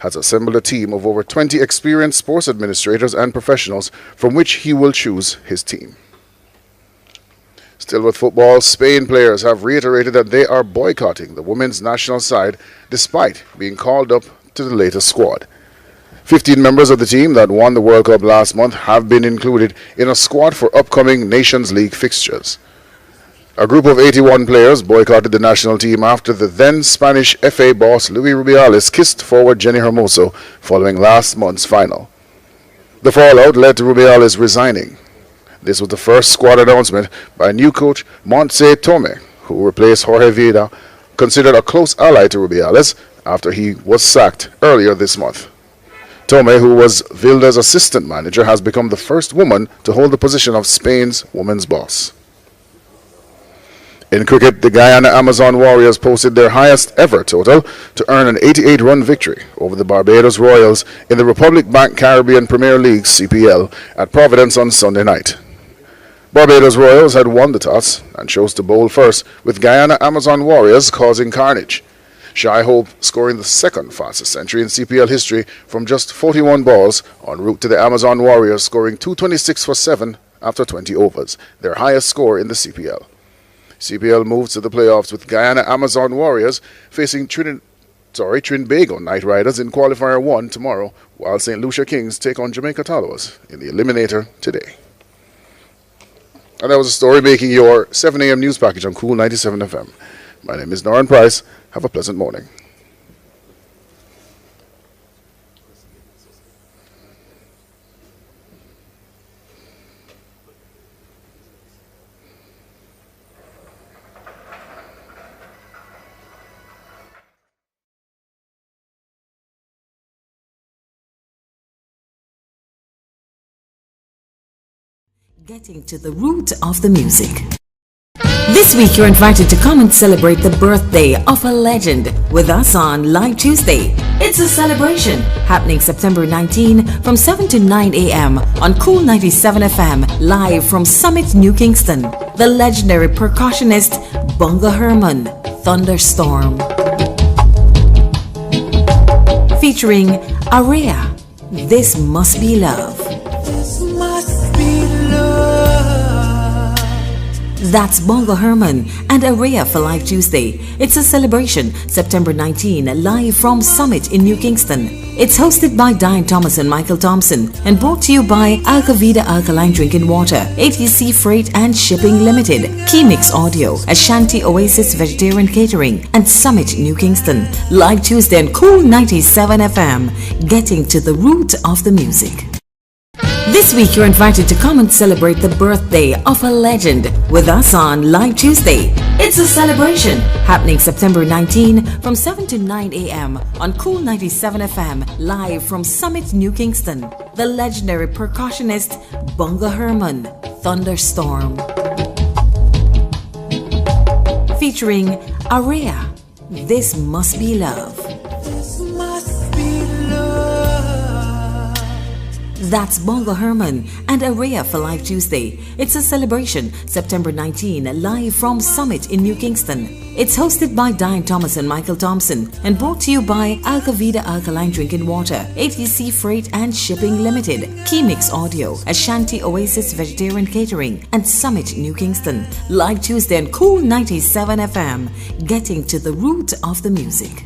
has assembled a team of over 20 experienced sports administrators and professionals from which he will choose his team. Still with football, Spain players have reiterated that they are boycotting the women's national side despite being called up to the latest squad. 15 members of the team that won the World Cup last month have been included in a squad for upcoming Nations League fixtures. A group of 81 players boycotted the national team after the then Spanish FA boss Luis Rubiales kissed forward Jenny Hermoso following last month's final. The fallout led to Rubiales resigning. This was the first squad announcement by new coach Montse Tome, who replaced Jorge Vida, considered a close ally to Rubiales after he was sacked earlier this month. Tome, who was Vilda's assistant manager, has become the first woman to hold the position of Spain's women's boss. In cricket, the Guyana Amazon Warriors posted their highest ever total to earn an 88-run victory over the Barbados Royals in the Republic Bank Caribbean Premier League (CPL) at Providence on Sunday night. Barbados Royals had won the toss and chose to bowl first, with Guyana Amazon Warriors causing carnage. Shai Hope scoring the second fastest century in CPL history from just 41 balls, en route to the Amazon Warriors scoring 226 for 7 after 20 overs, their highest score in the CPL. CPL moves to the playoffs with Guyana Amazon Warriors facing Trinbago Knight Riders in Qualifier 1 tomorrow, while St. Lucia Kings take on Jamaica Tallowers in the Eliminator today. And that was a story making your 7 a.m. news package on Cool 97 FM. My name is Norrin Price. Have a pleasant morning. Getting to the root of the music. This week you're invited to come and celebrate the birthday of a legend with us on Live Tuesday. It's a celebration happening September 19 from 7 to 9 a.m. on Cool 97 FM, live from Summit, New Kingston. The legendary percussionist Bongo Herman, Thunderstorm. Featuring Area, This Must Be Love. That's Bongo Herman and Area for Live Tuesday. It's a celebration September 19, live from Summit in New Kingston. It's hosted by Diane Thomas and Michael Thompson and brought to you by Alcavida Alkaline Drinking Water, ATC Freight and Shipping Limited, Key-Mix Audio, Ashanti Oasis Vegetarian Catering, and Summit New Kingston. Live Tuesday on Cool 97 FM, getting to the root of the music. This week you're invited to come and celebrate the birthday of a legend with us on Live Tuesday. It's a celebration happening September 19 from 7 to 9 a.m. on Cool 97 FM, live from Summit, New Kingston. The legendary percussionist Bongo Herman, Thunderstorm. Featuring Area, This Must Be Love. That's Bongo Herman and Area for Live Tuesday. It's a celebration September 19, live from Summit in New Kingston. It's hosted by Diane Thomas and Michael Thompson and brought to you by Alcavida Alkaline Drinking Water, ATC Freight and Shipping Limited, Key-Mix Audio, Ashanti Oasis Vegetarian Catering, and Summit New Kingston. Live Tuesday on Cool 97 FM, getting to the root of the music.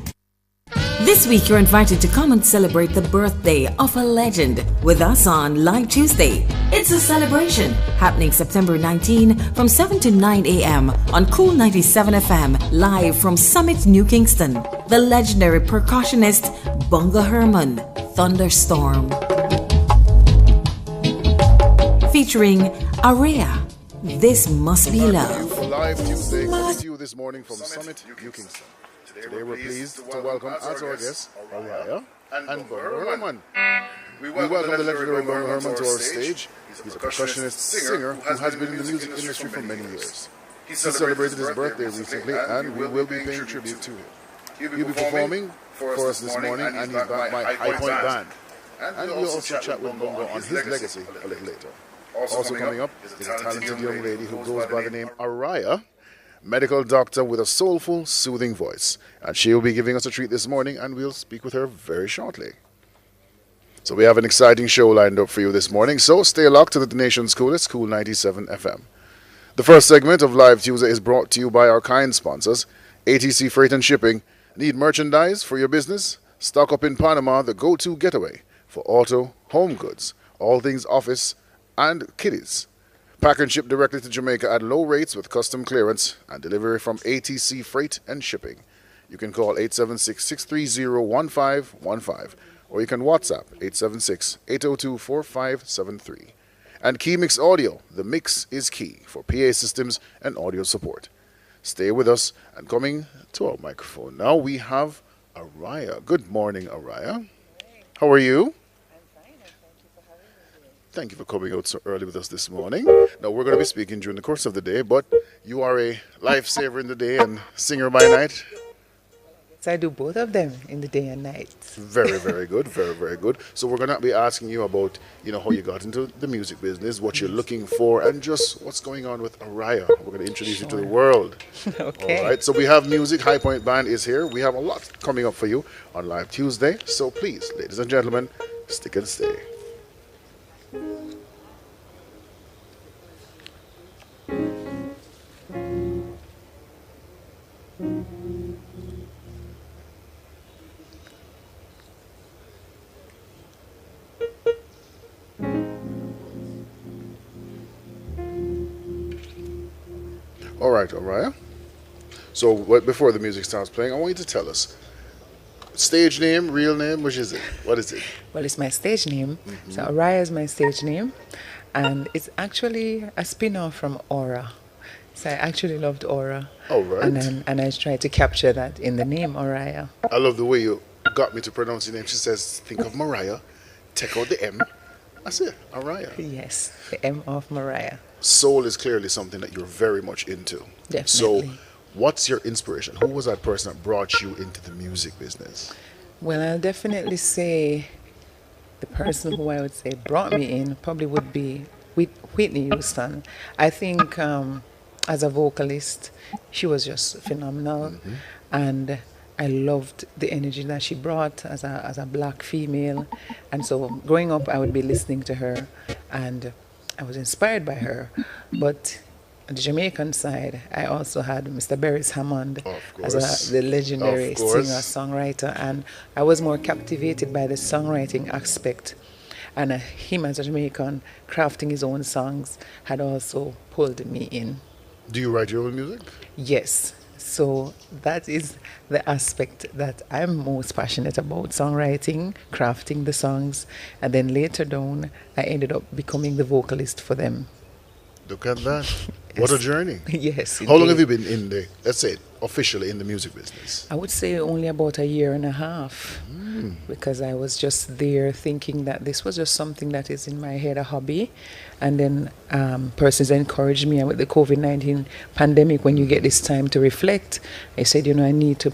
This week you're invited to come and celebrate the birthday of a legend with us on Live Tuesday. It's a celebration happening September 19 from 7 to 9 a.m. on Cool 97 FM, live from Summit, New Kingston. The legendary percussionist Bongo Herman, Thunderstorm. Featuring Area, This Must Be Love. For Live Tuesday, coming to you this morning from Summit, New Kingston. Today we're pleased to welcome as our guests Area and Bongo Herman. We welcome the legendary Bongo Herman to our stage. He's a percussionist singer who has been in the music industry for many years. He celebrated his birthday recently and we will be paying tribute to him. He'll be performing for us this morning and he's backed by High Point Band. And we'll also chat with Bongo on his legacy a little later. Also coming up is a talented young lady who goes by the name Araya. medical doctor with a soulful, soothing voice. And she will be giving us a treat this morning, and we'll speak with her very shortly. So we have an exciting show lined up for you this morning, so stay locked to the nation's coolest, Cool 97 FM. The first segment of Live Tuesday is brought to you by our kind sponsors, ATC Freight and Shipping. Need merchandise for your business? Stock up in Panama, the go-to getaway for auto, home goods, all things office, and kiddies. Pack and ship directly to Jamaica at low rates with custom clearance and delivery from ATC Freight and Shipping. You can call 876-630-1515 or you can WhatsApp 876-802-4573. And Key Mix Audio, the mix is key for PA systems and audio support. Stay with us, and coming to our microphone now we have Araya. Good morning, Araya. How are you? Thank you for coming out so early with us this morning. Now, we're going to be speaking during the course of the day, but you are a lifesaver in the day and singer by night. So I do both of them in the day and night. Very, very good. Very, very good. So we're going to be asking you about, how you got into the music business, what you're looking for, and just what's going on with Araya. We're going to introduce you to the world. Okay. All right. So we have music. High Point Band is here. We have a lot coming up for you on Live Tuesday. So please, ladies and gentlemen, stick and stay. All right, Araya. So before the music starts playing, I want you to tell us stage name, real name, which is it? What is it? Well, it's my stage name. So Araya is my stage name. And it's actually a spin-off from Aura. So I actually loved Aura. Oh, right. And I tried to capture that in the name Araya. I love the way you got me to pronounce your name. She says, think of Mariah, take out the M. That's it, Araya. Yes, the M of Mariah. Soul is clearly something that you're very much into. Definitely. So what's your inspiration? Who was that person that brought you into the music business? Well, I'll definitely say the person who I would say brought me in probably would be Whitney Houston. I think as a vocalist, she was just phenomenal. And I loved the energy that she brought as a black female. And so growing up, I would be listening to her and I was inspired by her. But on the Jamaican side, I also had Mr. Beres Hammond as the legendary singer-songwriter. And I was more captivated by the songwriting aspect. And him as a Jamaican, crafting his own songs, had also pulled me in. Do you write your own music? Yes. So that is the aspect that I'm most passionate about, songwriting, crafting the songs, and then later down, I ended up becoming the vocalist for them. Look at that. What a journey. Yes. How long have you been in let's say, officially in the music business? I would say only about a year and a half, because I was just there thinking that this was just something that is in my head, a hobby. And then persons encouraged me, and with the COVID-19 pandemic, when you get this time to reflect, I said, I need to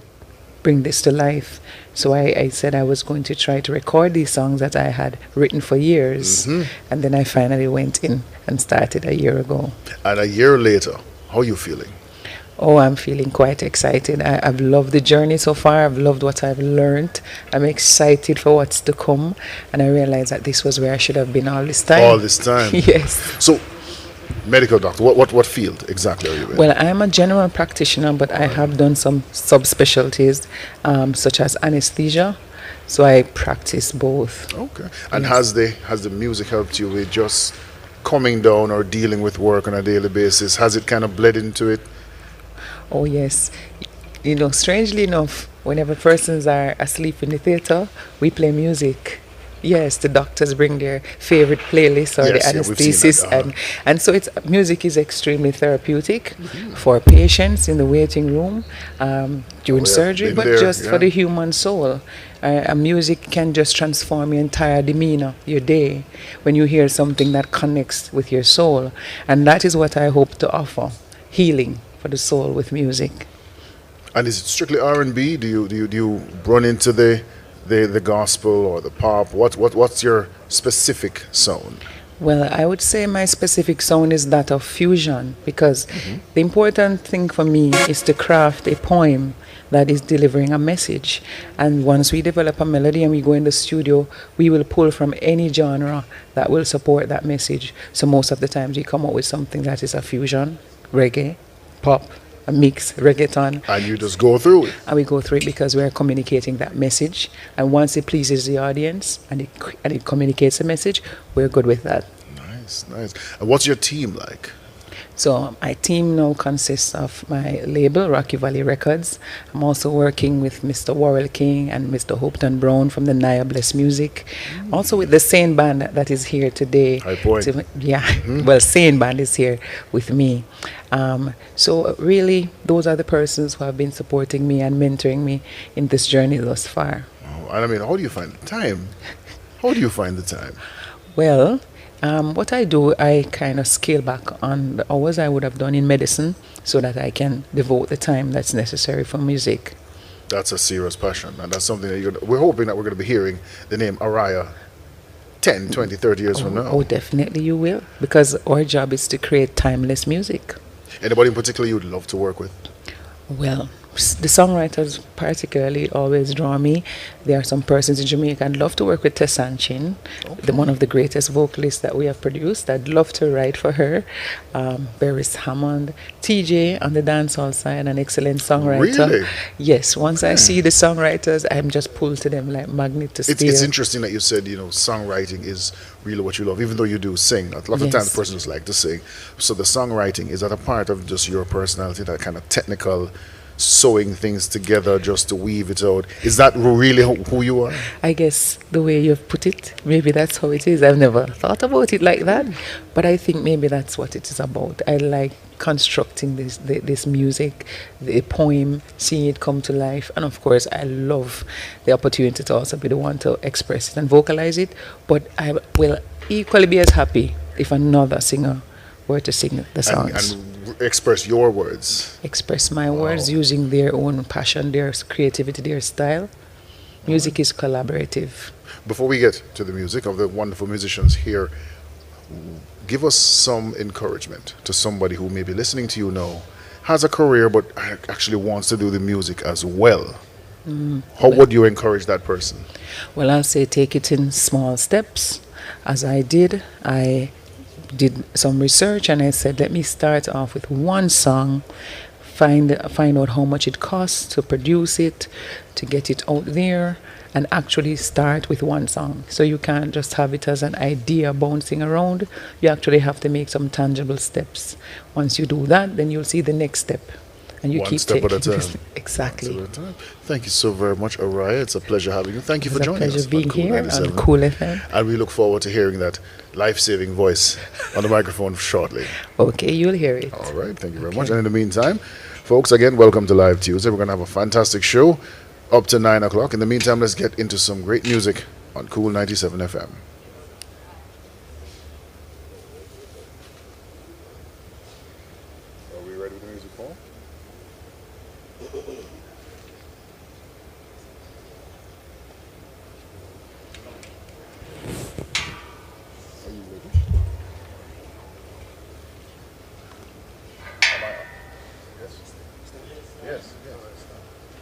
bring this to life. So I said I was going to try to record these songs that I had written for years. And then I finally went in and started a year ago. And a year later, how are you feeling? Oh, I'm feeling quite excited. I've loved the journey so far. I've loved what I've learned. I'm excited for what's to come. And I realized that this was where I should have been all this time. All this time? Yes. So, medical doctor, what field exactly are you in? Well, I'm a general practitioner, but I have done some subspecialties, such as anesthesia. So I practice both. Okay. And has the music helped you with just coming down or dealing with work on a daily basis? Has it kind of bled into it? Oh, yes. Strangely enough, whenever persons are asleep in the theater, we play music. Yes, the doctors bring their favorite playlist or the anesthetist, and so music is extremely therapeutic for patients in the waiting room during surgery, but for the human soul. Music can just transform your entire demeanor, your day, when you hear something that connects with your soul, and that is what I hope to offer: healing for the soul with music. And is it strictly R&B? Do you run into the gospel or the pop? What's your specific sound? Well, I would say my specific sound is that of fusion because the important thing for me is to craft a poem that is delivering a message. And once we develop a melody and we go in the studio, we will pull from any genre that will support that message. So most of the times we come up with something that is a fusion, reggae, pop, a mix, reggaeton, And you just go through it. and we go through it because we're communicating that message. And once it pleases the audience and it communicates a message, we're good with that. Nice, nice. And what's your team like? So my team now consists of my label, Rocky Valley Records. I'm also working with Mr. Warrell King and Mr. Hopeton Brown from the Naya Bless Music. Also with the Sane Band that is here today. High point. Well, Sane Band is here with me. So really, those are the persons who have been supporting me and mentoring me in this journey thus far. Oh, and I mean, how do you find the time? How do you find the time? Well, what I do, I kind of scale back on the hours I would have done in medicine so that I can devote the time that's necessary for music. That's a serious passion, and that's something that we're hoping that we're going to be hearing the name Araya 10, 20, 30 years from now. Oh, definitely you will, because our job is to create timeless music. Anybody in particular you would love to work with? Well, the songwriters particularly always draw me. There are some persons in Jamaica. I'd love to work with Tessanne Chin, one of the greatest vocalists that we have produced. I'd love to write for her. Beres Hammond, TJ on the dancehall side, an excellent songwriter. Really? Yes, once I see the songwriters, I'm just pulled to them like magnet to steel. It's interesting that you said, songwriting is really what you love, even though you do sing. A lot of times Yes. the person just like to sing. So the songwriting, is that a part of just your personality, that kind of technical sewing things together just to weave it out? Is that really who you are? I guess the way you've put it, maybe that's how it is. I've never thought about it like that, but I think maybe that's what it is about. I like constructing this music, the poem, seeing it come to life, and of course I love the opportunity to also be the one to express it and vocalize it, but I will equally be as happy if another singer were to sing the songs. And express your words. Express my words using their own passion, their creativity, their style. Music is collaborative. Before we get to the music of the wonderful musicians here, give us some encouragement to somebody who may be listening to you now, has a career but actually wants to do the music as well. How would you encourage that person? Well, I'll say take it in small steps. As I did some research and I said, let me start off with one song, find out how much it costs to produce it, to get it out there, and actually start with one song. So you can't just have it as an idea bouncing around. You actually have to make some tangible steps. Once you do that, then you'll see the next step. And you One keep step at a taking time. Exactly. One step at a time. Thank you so very much, Araya. It's a pleasure having you. Thank you It's for a joining us. pleasure being on Cool here 97. on Cool FM. And we look forward to hearing that life-saving voice on the microphone shortly. Okay, you'll hear it. All right, thank you very much. And in the meantime, folks, again, welcome to Live Tuesday. We're going to have a fantastic show up to 9 o'clock. In the meantime, let's get into some great music on Cool 97 FM. Are we ready with the music, Paul? Are you ready? Am I? Yes. Yes. Yes.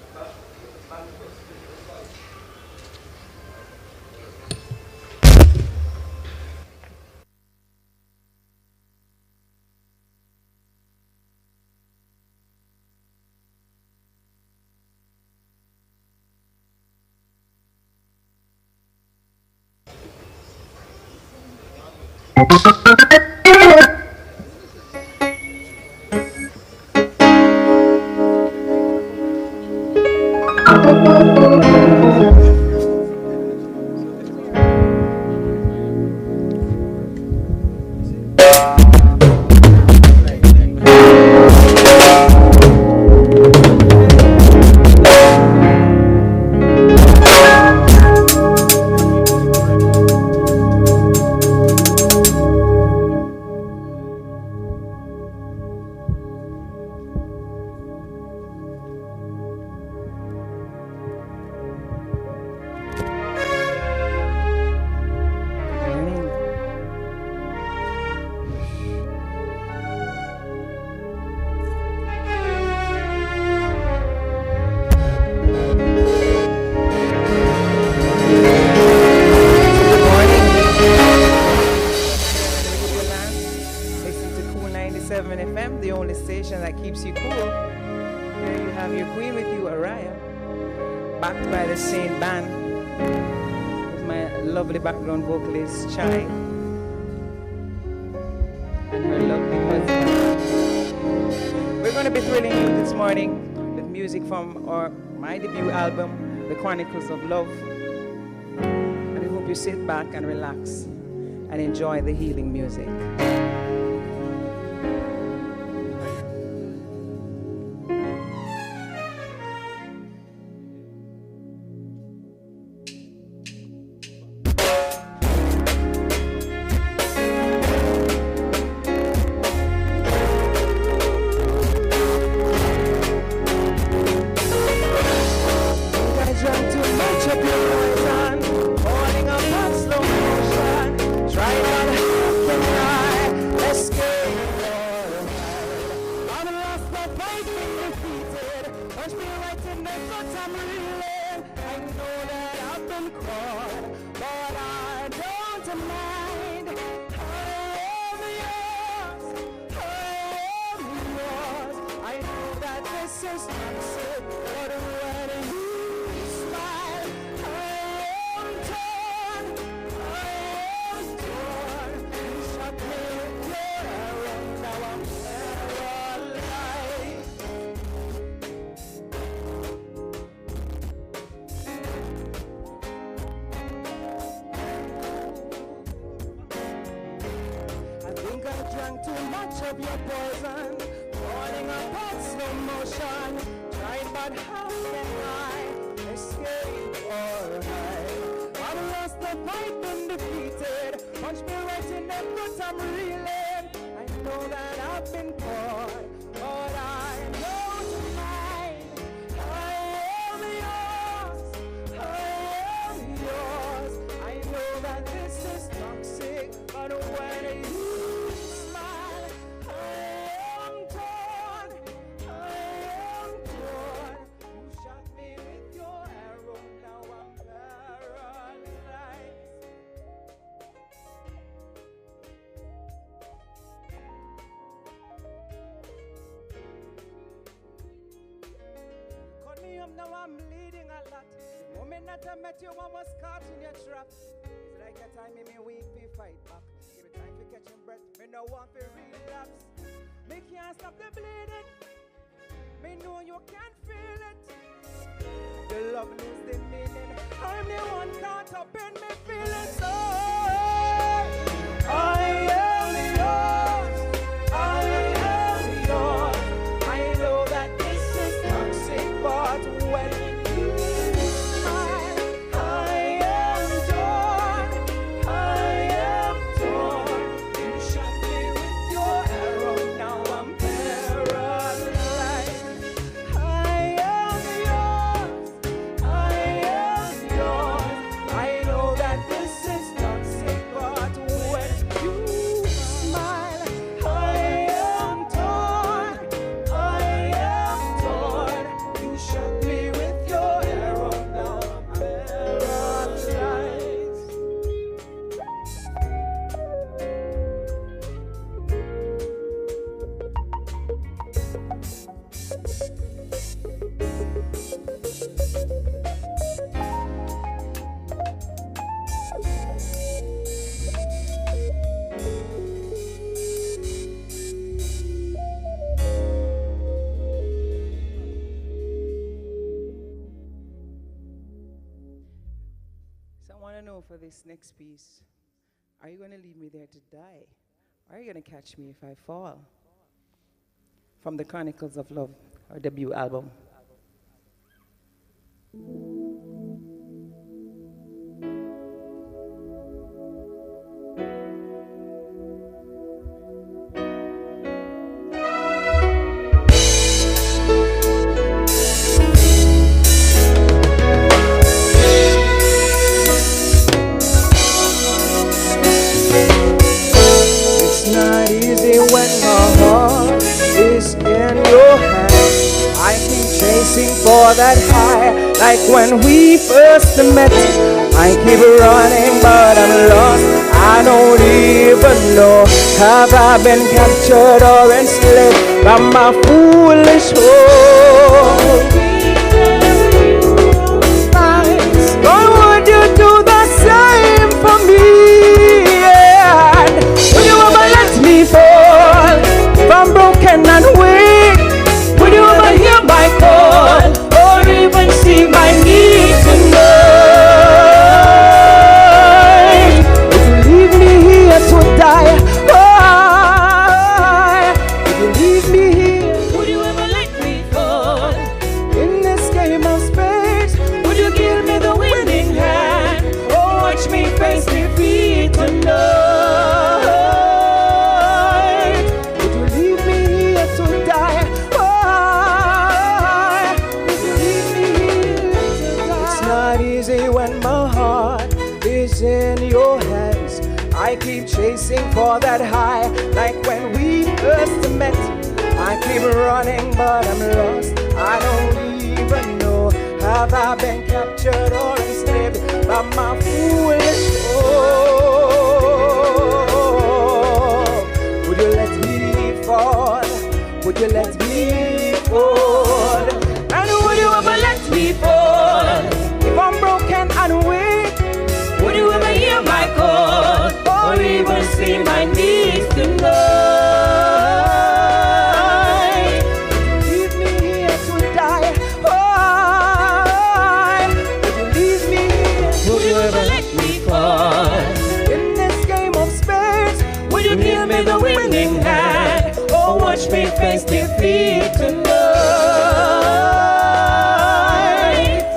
station that keeps you cool. Here you have your queen with you, Araya, backed by the same band with my lovely background vocalist, Chai, and her lovely husband. We're going to be thrilling you this morning with music from my debut album, The Chronicles of Love. And we hope you sit back and relax and enjoy the healing music. Now I'm bleeding a lot. The moment that I met you, I was caught in your trap. It's like a time in me weak to fight back. Give it time for catching breath. Me no want to relapse. Me can't stop the bleeding. Me know you can't feel it. The love lose the meaning. I'm the one caught up in me feelings. So I am yours. I am yours. I know that this is toxic, but when you smile, I am torn. I am torn. You shot me with your arrow. Now I'm paralyzed. I am yours. I am yours. I know that this is toxic, but when you smile, I am torn. I am torn. You shot me with your arrow. Now I'm paralyzed. So I want to know for this next piece, are you going to leave me there to die? Or are you going to catch me if I fall? From the Chronicles of Love, our debut album. It's not easy when my heart is in your hand. I keep chasing for that high, like when we first met. I keep running, but I'm lost. I don't even know. Have I been captured or enslaved by my foolish hope? Or would you do the same for me? And would you ever let me fall if I'm broken and weak? Would you ever hear my call or even see my need tonight? Would you leave me here to die? Would you leave me here? Would you ever let me fall in this game of space? Would you give me the winning hand or watch me face defeat tonight? Would you leave me here to die? Would you leave me here to die? It's not easy when my heart is in your hands. I keep chasing for that high, like when we first met. I keep running, but I'm lost. I don't even know. Have I been captured or enslaved by my foolish hope? Would you let me fall? Would you let me fall? And would you ever let me fall if I'm broken and weak? Would you ever hear my call or even see my needs tonight? Leave me here to die. Would you leave me here? Would you ever let me fall in this game of space? Would you give me the winning hand or watch me face defeat tonight?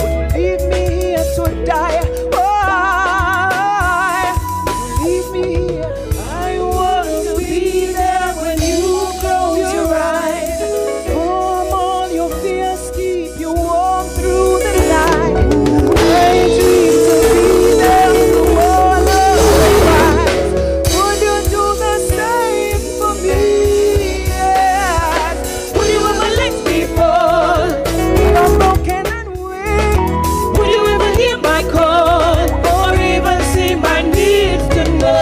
Would you leave me here to die? Would you leave me here? I want to be there when you close your eyes. Calm all your fears, keep you warm through the night. I dream to be there through all of the fights. Would you do the same for me? Yes. Would you ever let me fall if I'm broken and weak? Would you ever hear my call or even see my needs tonight?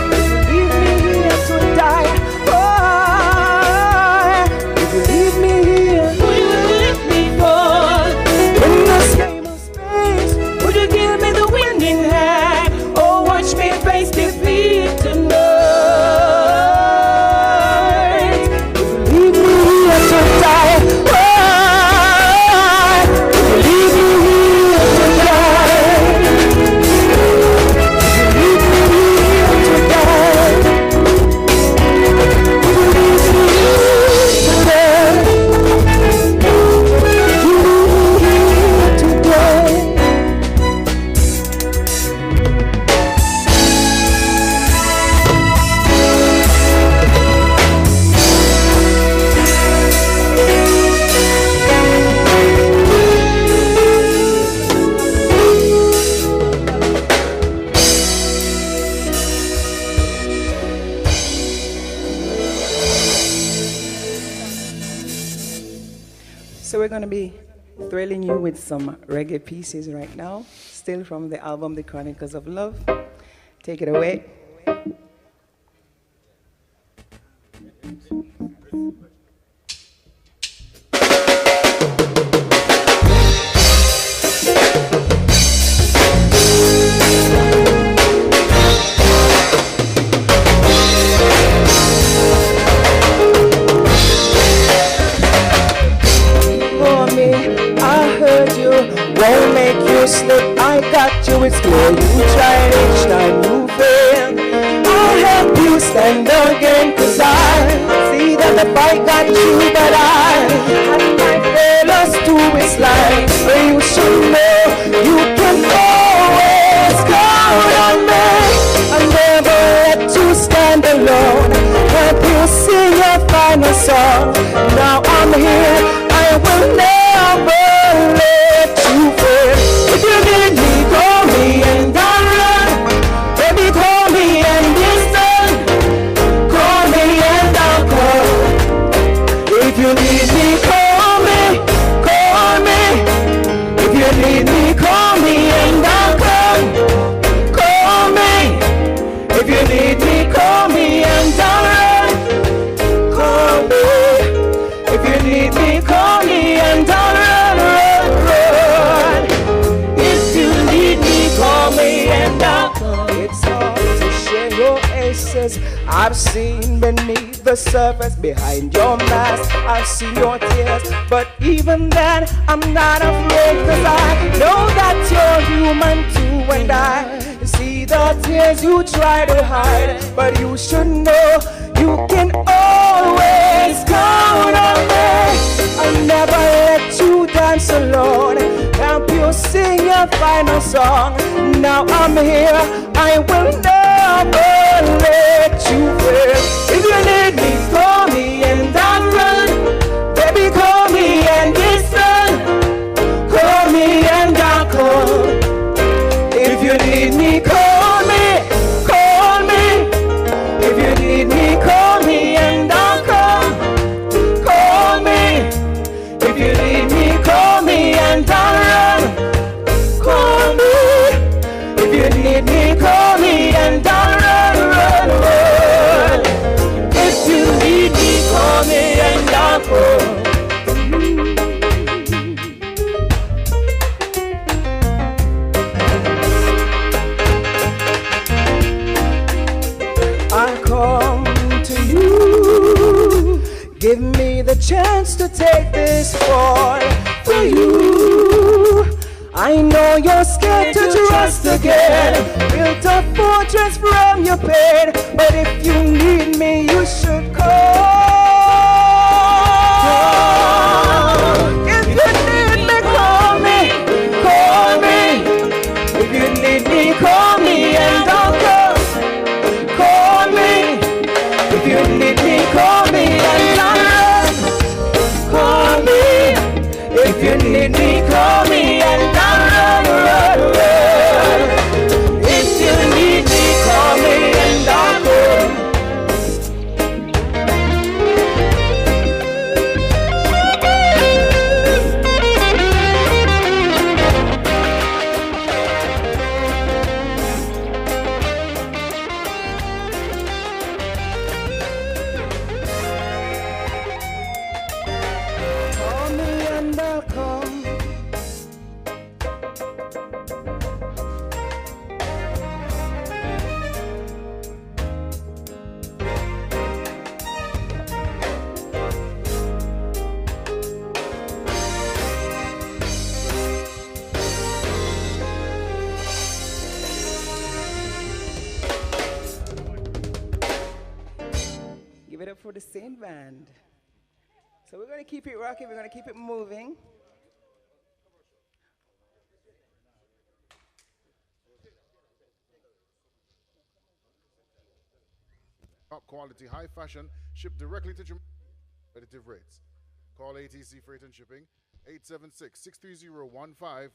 Would you leave me here to die? Would you leave me here? Would you ever let me fall in this game of space? Would you give me the winning hand or watch me face defeat tonight? Would you leave me here to die? Would you leave me here to die? Would you leave me here to die? Would you leave me here to die? So we're going to be thrilling you with some reggae pieces right now, still from the album The Chronicles of Love. Take it away. For me, I heard you, won't make you slip. I got you, it's clear you tried each time you failed. I'll help you stand again, cause I see that the fight got you, but I might fail us to its life. But you should know you can always count on me. I'll never let you stand alone. Help you sing your final song. Now I'm here, I will never let you fail. If you need me, call me and I'll run. Baby, call me and listen. Call me and I'll call. If you need me, call me, call me. If you need tears. I've seen beneath the surface, behind your mask, I've seen your tears. But even then, I'm not afraid, 'cause I know that you're human too. And I see the tears you try to hide, but you should know you can always count on me. I'll never let you dance alone. Help you sing your final song. Now I'm here, I will never let you fail. If you need me, call me and I'll run. Baby, call me and listen. Call me and I'll call. If you need me, call me, call me. If you need me, call me and I'll come. Call me. If you need me, call me and I'll run. Call me. If you need me, call me and I'll run, run, run. If you need me, call me and I'll come. I'll come to you. Give me the chance to take this fall for you. I know you're scared to trust again. Built a fortress from your pain. But if you need me, you should call. If you need me, call me, call me. If you need me, call me and I'll come. Call me. If you need me, call me and I'll run. Call me. If you need me, call me and I'll run, run, run. If you need me, call me and I'll come. Call me and I'll come. Give it up for the Saint Band. So we're going to keep it rocking, we're going to keep it moving. Top quality, high fashion, shipped directly to Jamaica. Competitive rates. Call ATC Freight and Shipping 876-630-1515.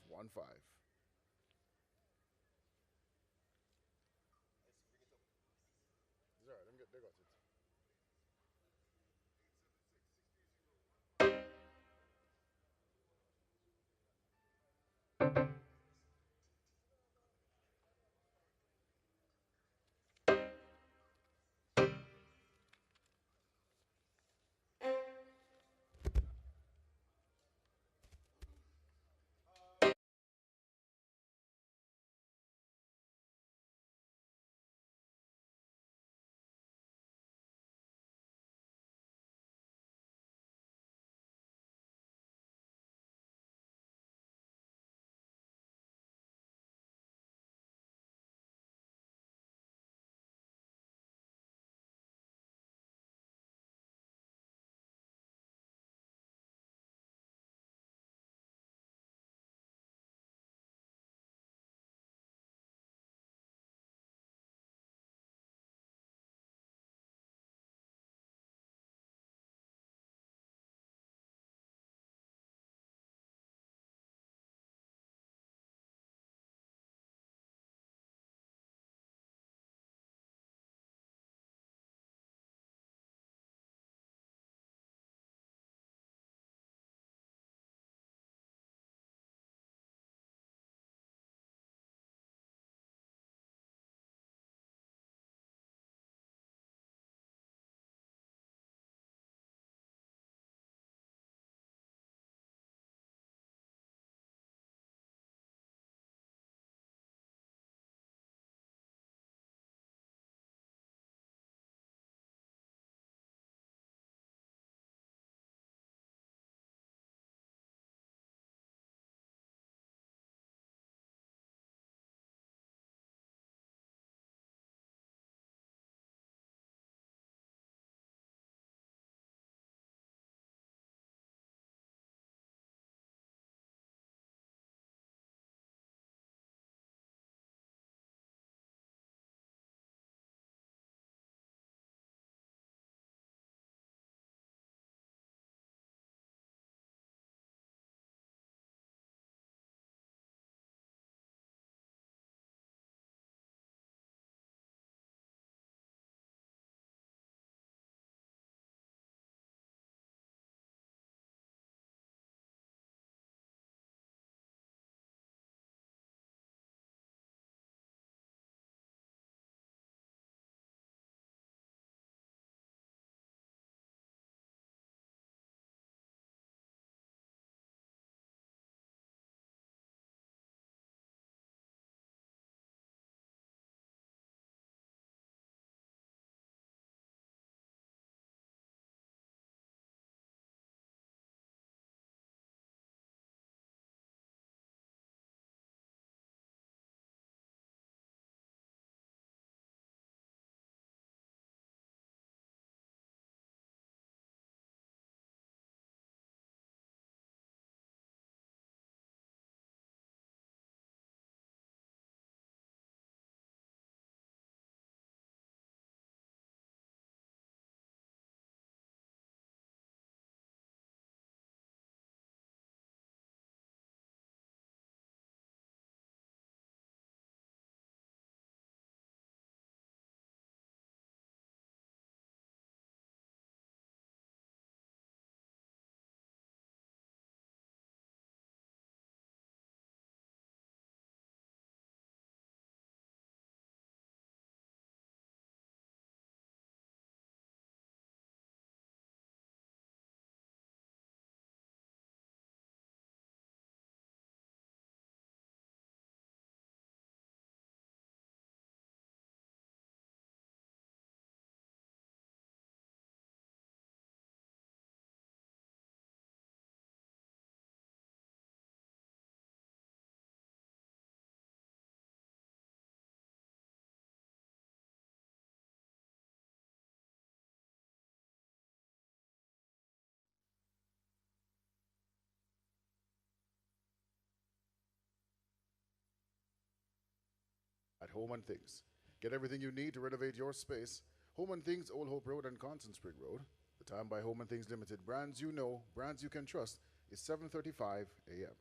Home and Things. Get everything you need to renovate your space. Home and Things, Old Hope Road and Constant Spring Road. The time by Home and Things Limited. Brands you know, brands you can trust. It's 7:35 a.m.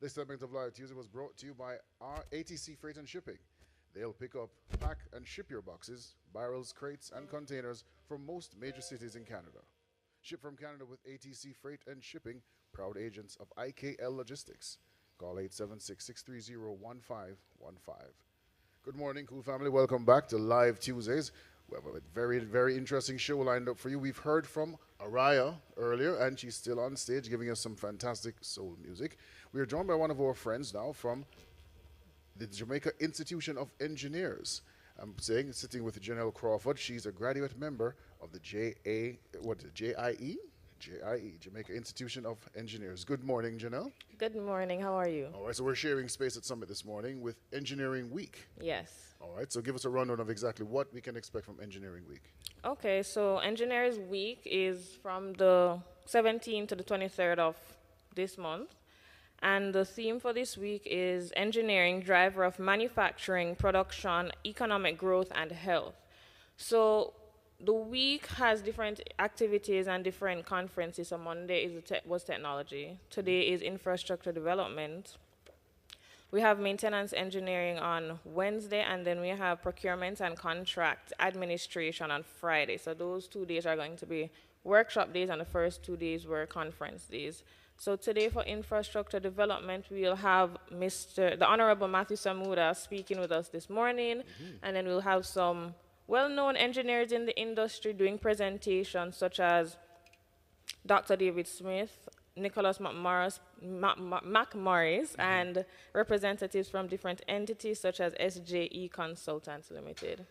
This segment of Live Tuesday was brought to you by our ATC Freight and Shipping. They'll pick up, pack, and ship your boxes, barrels, crates, and containers from most major cities in Canada. Ship from Canada with ATC Freight and Shipping, proud agents of IKL Logistics. Call 876-630-1515. Good morning, Cool Family. Welcome back to Live Tuesdays. We have a very, very interesting show lined up for you. We've heard from Araya earlier, and she's still on stage giving us some fantastic soul music. We are joined by one of our friends now from the Jamaica Institution of Engineers. I'm sitting with Janelle Crawford. She's a graduate member of the JIE, Jamaica Institution of Engineers. Good morning, Janelle. Good morning. How are you? All right, so we're sharing space at Summit this morning with Engineering Week. Yes. All right, so give us a rundown of exactly what we can expect from Engineering Week. Okay, so Engineers Week is from the 17th to the 23rd of this month. And the theme for this week is Engineering, Driver of Manufacturing, Production, Economic Growth, and Health. So the week has different activities and different conferences. So Monday was technology. Today is infrastructure development. We have maintenance engineering on Wednesday, and then we have procurement and contract administration on Friday. So those 2 days are going to be workshop days, and the first 2 days were conference days. So today for infrastructure development, we'll have the Honorable Matthew Samuda speaking with us this morning, and then we'll have some well-known engineers in the industry doing presentations, such as Dr. David Smith, Nicholas McMorris, and representatives from different entities such as SJE Consultants Limited.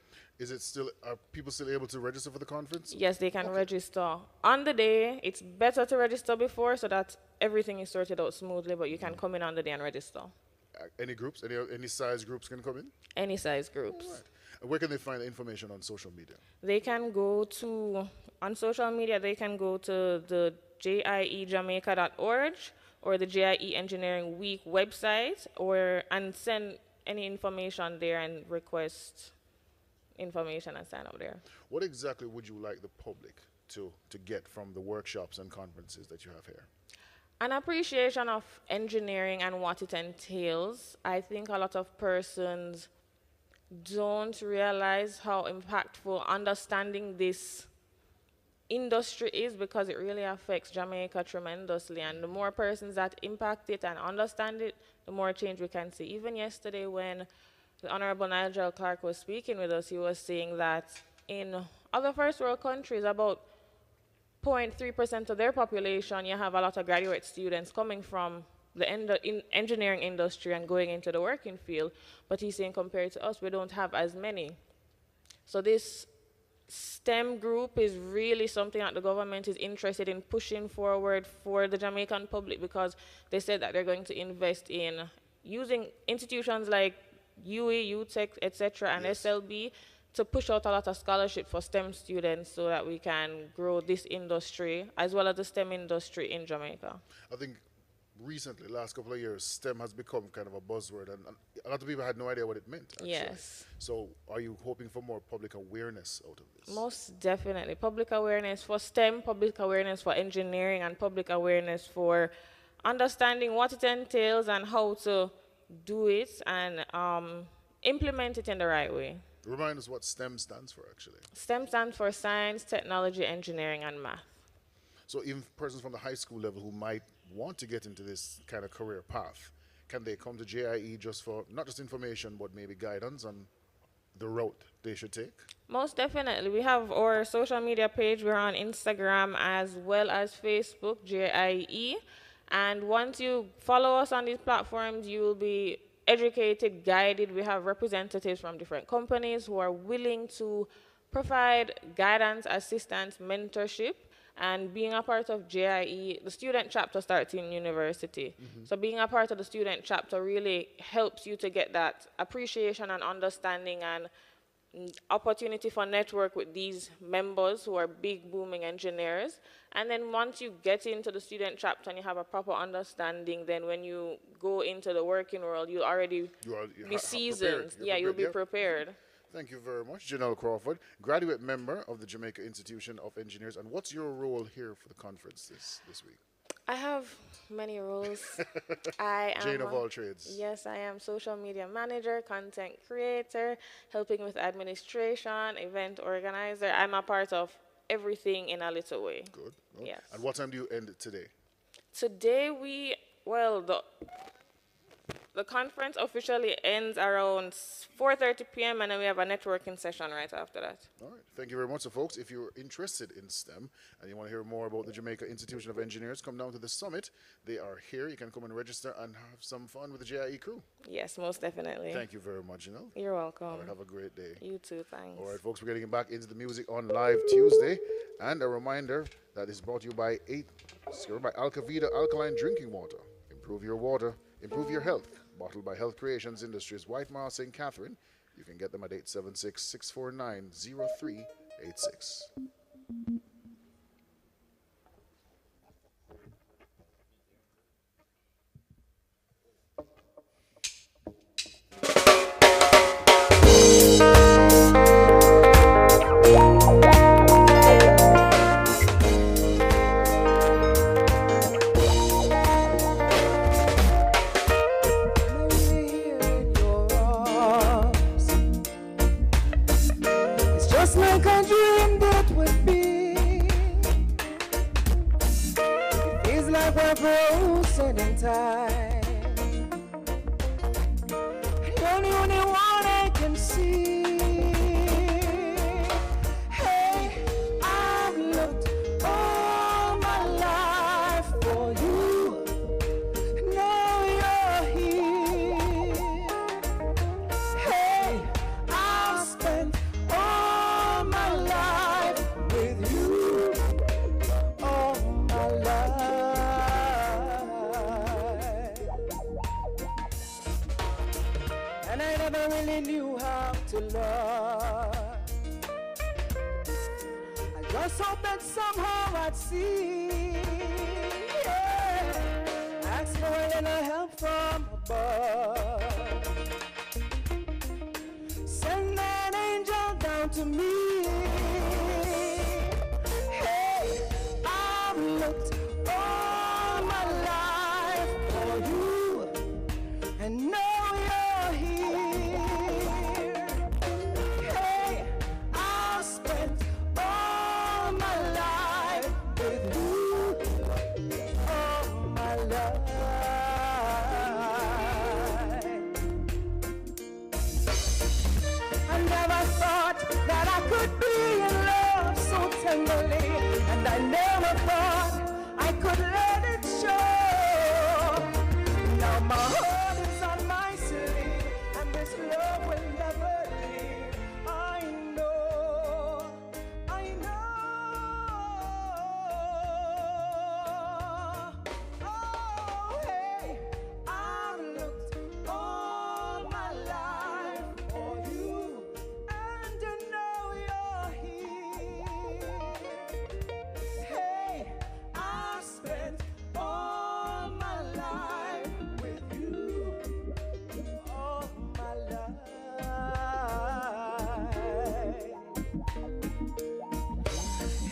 Are people still able to register for the conference? Yes, they can register. On the day, it's better to register before so that everything is sorted out smoothly, but you can come in on the day and register. Any groups, any size groups can come in? Any size groups. All right. And where can they find the information on social media? They can go on social media, they can go to the jiejamaica.org or the JIE Engineering Week website, and send any information there and request information and sign up there. What exactly would you like the public to get from the workshops and conferences that you have here? An appreciation of engineering and what it entails. I think a lot of persons don't realize how impactful understanding this industry is, because it really affects Jamaica tremendously, and the more persons that impact it and understand it, the more change we can see. Even yesterday when the Honorable Nigel Clark was speaking with us, he was saying that in other first world countries, about 0.3% of their population, you have a lot of graduate students coming from the engineering industry and going into the working field, but he's saying compared to us, we don't have as many. So this STEM group is really something that the government is interested in pushing forward for the Jamaican public, because they said that they're going to invest in using institutions like UE, UTEC, etc., and SLB to push out a lot of scholarship for STEM students so that we can grow this industry as well as the STEM industry in Jamaica. I think recently, last couple of years, STEM has become kind of a buzzword, and a lot of people had no idea what it meant, actually. Yes. So are you hoping for more public awareness out of this? Most definitely. Public awareness for STEM, public awareness for engineering, and public awareness for understanding what it entails and how to do it and implement it in the right way. Remind us what STEM stands for, actually. STEM stands for science, technology, engineering, and math. So even persons from the high school level who might want to get into this kind of career path, can they come to JIE just for not just information, but maybe guidance on the route they should take? Most definitely. We have our social media page. We're on Instagram as well as Facebook, JIE. And once you follow us on these platforms, you will be educated, guided. We have representatives from different companies who are willing to provide guidance, assistance, mentorship. And being a part of JIE, the student chapter starts in university. So being a part of the student chapter really helps you to get that appreciation and understanding and opportunity for network with these members who are big booming engineers. And then once you get into the student chapter and you have a proper understanding, then when you go into the working world, you'll already be seasoned. You're Yeah, you'll prepared, be prepared. Thank you very much, Janelle Crawford, graduate member of the Jamaica Institution of Engineers. And what's your role here for the conference this week? I have many roles. I am Jane of all trades. Yes, I am social media manager, content creator, helping with administration, event organizer. I'm a part of everything in a little way. Good. Yes. And what time do you end today? Today the conference officially ends around 4:30 p.m. and then we have a networking session right after that. All right. Thank you very much. So, folks, if you're interested in STEM and you want to hear more about the Jamaica Institution of Engineers, come down to the summit. They are here. You can come and register and have some fun with the JIE crew. Yes, most definitely. Thank you very much, Janelle. You're welcome. All right, have a great day. You too, thanks. All right, folks, we're getting back into the music on Live Tuesday. And a reminder that is brought to you by Alcavida Alkaline Drinking Water. Improve your water, improve your health. Bottled by Health Creations Industries, White Mile, St. Catherine. You can get them at 876-649-0386. Just like a dream that would be. It feels like we're frozen in time. You're the only one I can see. Hey, I've looked all my life for you. Now you're here. Hey, I've spent all my life with you, all my life. And I never really knew how to love. I just hope that somehow I'd see. Yeah. Ask for a little help from above. Send an angel down to me. Hey, I've looked all my life for you, and now you're here. Hey, I've spent all my life with you, all my life. I never thought that I could be in love so tenderly, and I never thought I could let it show. Now my heart is on my sleeve, and this love will never leave. I know, I know. Oh, hey, I've looked all my life for you, and now you're here. Hey, I've spent all my life with you, all my life.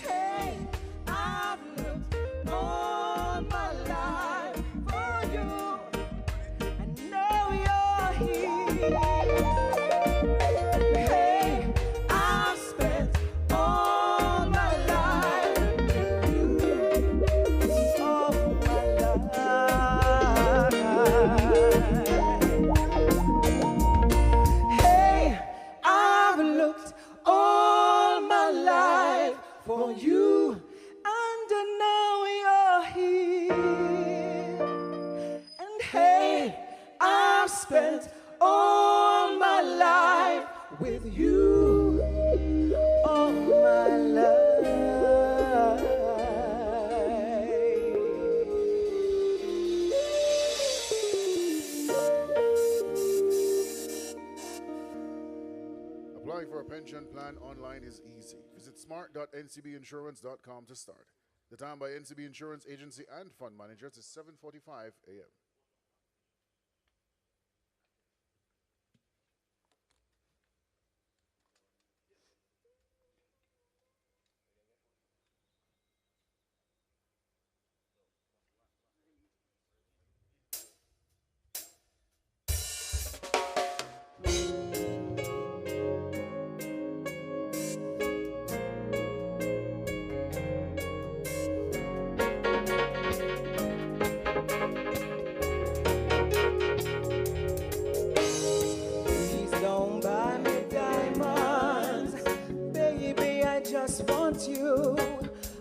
Hey, I've looked all my life for you, and now you're here. Hey, I've spent all my life with you, all my life. Hey, I've looked all my life for you, and now you're here. And hey, I've spent all my life with you, all my life. Applying for a pension plan online is easy. Visit smart.ncbinsurance.com to start. The time by NCB Insurance Agency and Fund Managers is 7:45 a.m. Please don't buy me diamonds, baby. I just want you.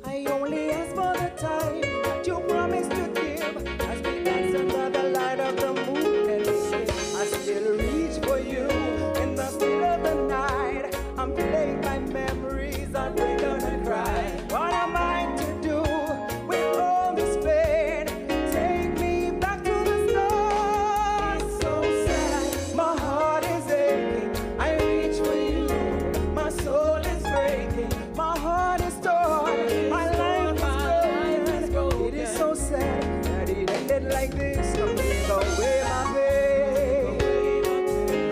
I only ask for the time that you promised to give. As we dance under the light of the moon and sing, I still reach for you in the still of the night. I'm plagued by memories, I break down and cry. What am I to do with all this pain? Take me back to the start. So sad, my heart is aching. I reach for you, my soul is breaking. My heart is torn, my life is broken. It is so sad that it ended like this. Come take away my pain.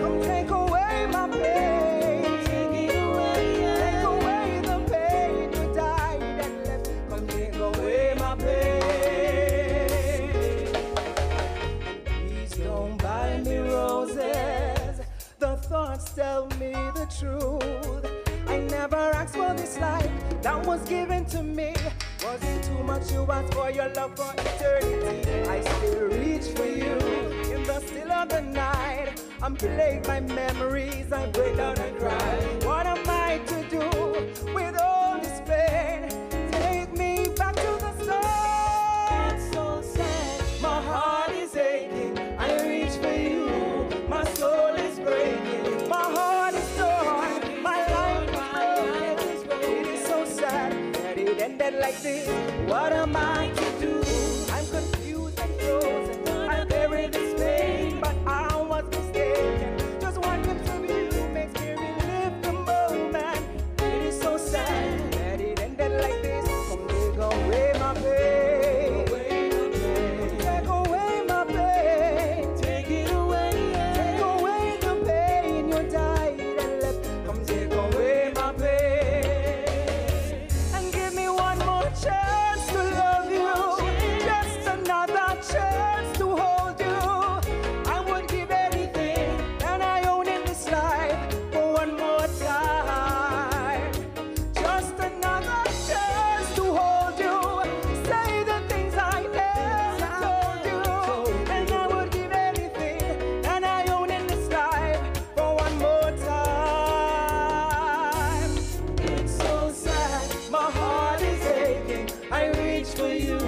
Come take away my pain. Take away the pain. You died and left. Come take away my pain. Please don't buy me roses. The thoughts tell me the truth. I never asked for this life that was given to me. Was it too much you asked for your love for eternity? I still reach for you in the still of the night. I'm plagued by memories, I break down and cry. What am I to do with all this pain? Take me back to the start. So sad, my heart is aching. I reach for you, my soul is breaking. My heart is torn, my life is broken. It is so sad that it ended like this. What am I to do? I'm confused and frozen. I bury this pain, but I was mistaken. Just one glimpse of you makes me relive the moment. It is so sad that it ended like this. Come take away my pain. Take away my pain. Take it away. Take away the pain. You died and left. Come take away my pain. And give me one more chance to love you. Just another chance to hold you. I would give anything that I own in this life for one more time. Just another chance to hold you. Say the things I never told you. And I would give anything that I own in this life for one more time. It's so sad, my heart is aching. I reach for you,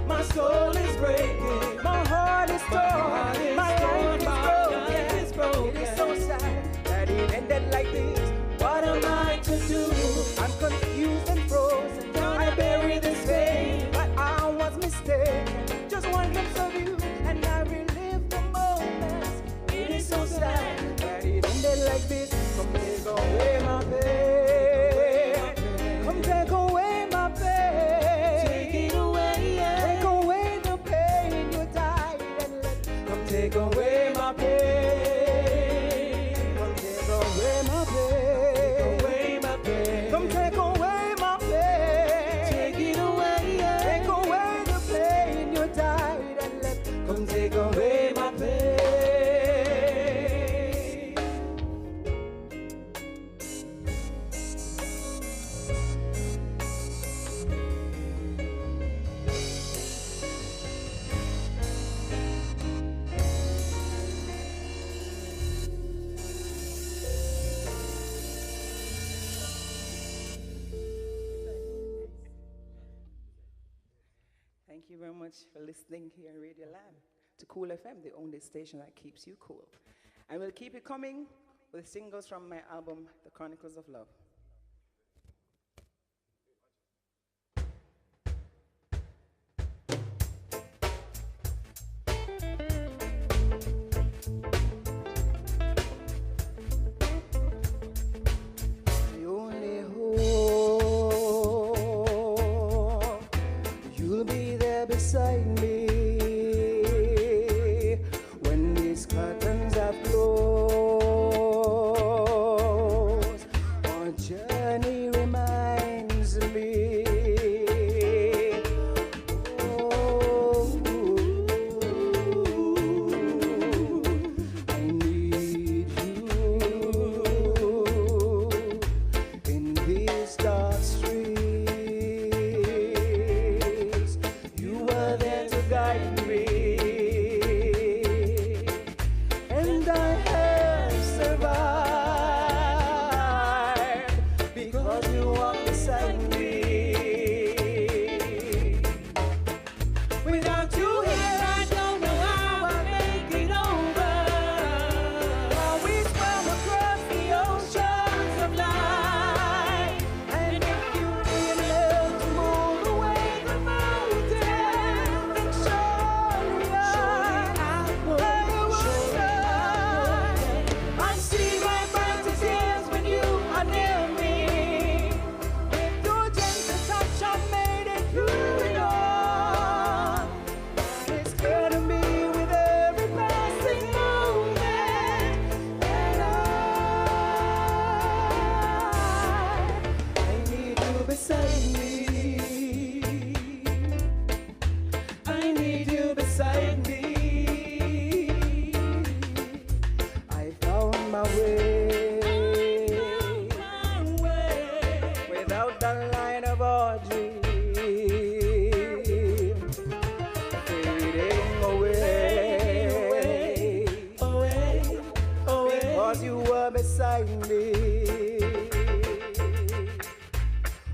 my soul is breaking. My heart is torn, my life is broken. It is so sad that it ended like this. What am I to do? I'm confused and frozen. I bury this pain, but I was mistaken. Just one glimpse of you, and I relive the moments. It is so sad that it ended like this. Come take away my pain. Come take away my pain. Take it away, yeah. Take away the pain. You died and left. Come take away my pain. Come take away my pain. Take away my pain. Come take away my pain. Take it away, yeah. Take away the pain. You died and left. Come take away my pain. Thank you very much for listening here in Radio Land to Cool FM, the only station that keeps you cool. I will keep it coming with singles from my album, The Chronicles of Love. curtains have closed. Our journey reminds me. Oh, I need you in these dark streets. You were there to guide me. And I have survived because you walk beside me. Without you here, I don't know how I make it over. While we swam across the oceans of life, and if you didn't help to move away the mountains, then surely I would die. I see my brightest years when you are near me. With your gentle touch, I made it through it all. It's clear to me with every passing moment that I need you beside me. I need you beside me. I found my way without the light of our dream fading away, because you were beside me.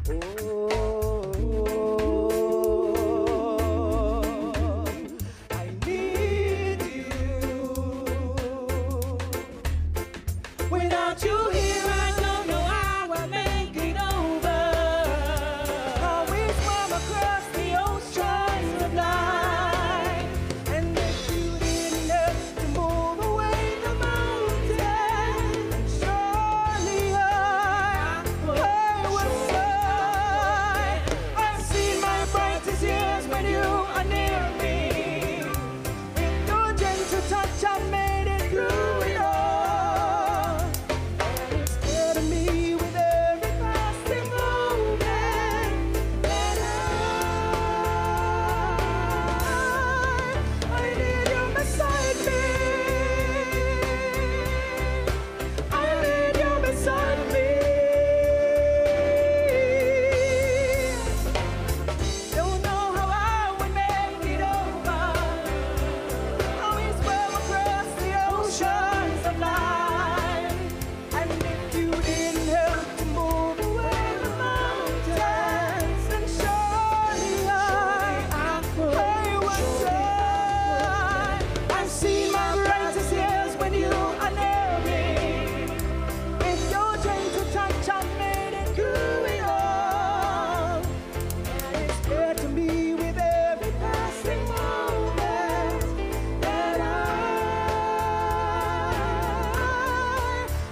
Oh, I need you. Without you here, I don't know how I make it over. How we swam across the oceans of life, and if you didn't have to move away the mountains, surely I was right. I've seen my brightest years when you are near me. With your gentle touch, I made it through it all. And it's clear to me with every passing moment that I need you beside me. I need you beside me. Don't know how I would make it over. How we swam across the oceans of life, and if you didn't help to move away the mountains, then surely I was right. I've seen my brightest years when you are near me. With your gentle touch, I made it through it all. And it's clear to me with every passing moment that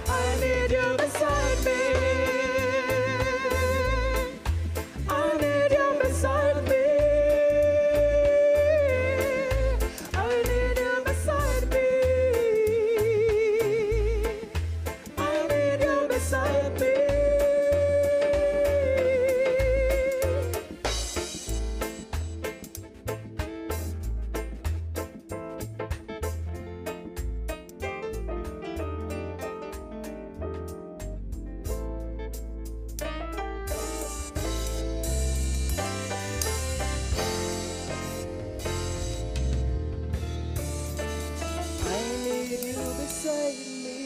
I need you beside me. I need you beside me. I need you beside me. I need you beside me. I need you beside me.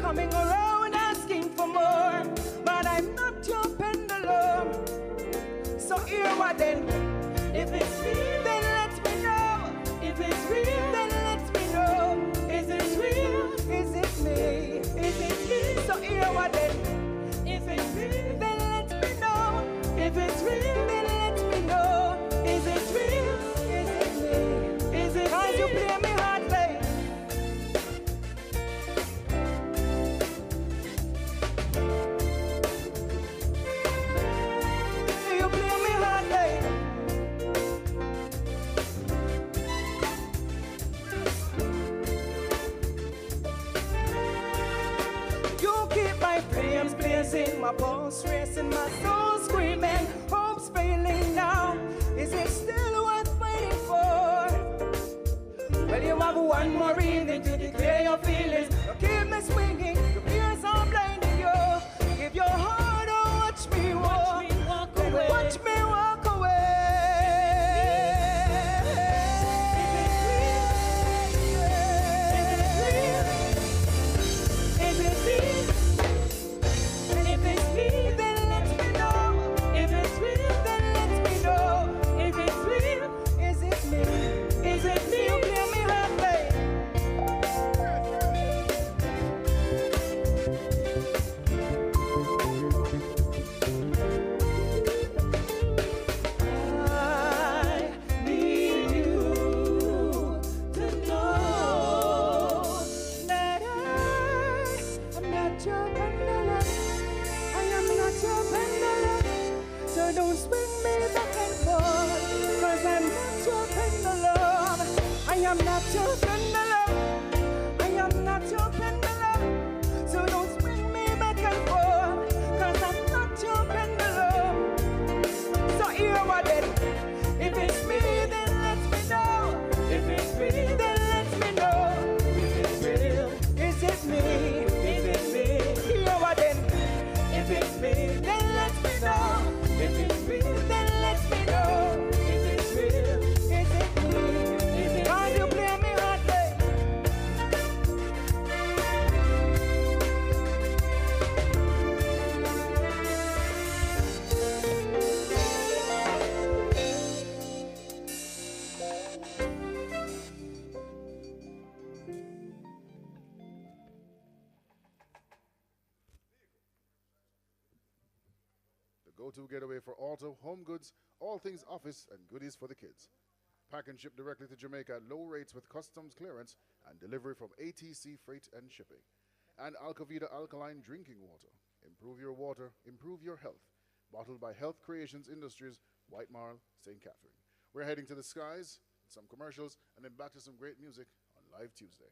coming around asking for more. what then? If it's real, then let me know. If it's real, then let me know. Is it real? Is it me? Is it me? So hear what then? If it's real, then let me know. If it's real, then let me know. Is it real? Is it me? Is it me? You play me hard, babe. You play me hard, babe. You keep my flames blazing, my pulse racing, my soul screaming, hope's failing now. Is it still worth waiting for? Well, you have one more evening to declare your feelings. You keep me swinging, your fears are blinding you. Give your heart or watch me walk. Then watch me walk away. Is it real? Is it real? And if it's me, then let me know. If it's real, then let me know. If it's real, is it me? Is it me? You play me hard, babe. I need you to know that I am not your pendulum. I am not your pendulum. So don't swing me back and forth, 'cause I'm not your pendulum. I am not your pendulum. I am not your pendulum. So don't swing me back and forth, 'cause I'm not your pendulum. So hear what then? If it's me, then let me know. If it's me, then let me know. If it's real, is it me? Is it me? Hear what then? If it's me, then let me know. If it's real, then let me know. If it's real, is it me? Is it why you play me hard, babe? The go-to getaway for auto, home goods, all things office, and goodies for the kids. Pack and ship directly to Jamaica at low rates with customs clearance and delivery from ATC Freight and Shipping. And Alcavita Alkaline Drinking Water. Improve your water, improve your health. Bottled by Health Creations Industries, White Marl, St. Catherine. We're heading to the skies, some commercials, and then back to some great music on Live Tuesday.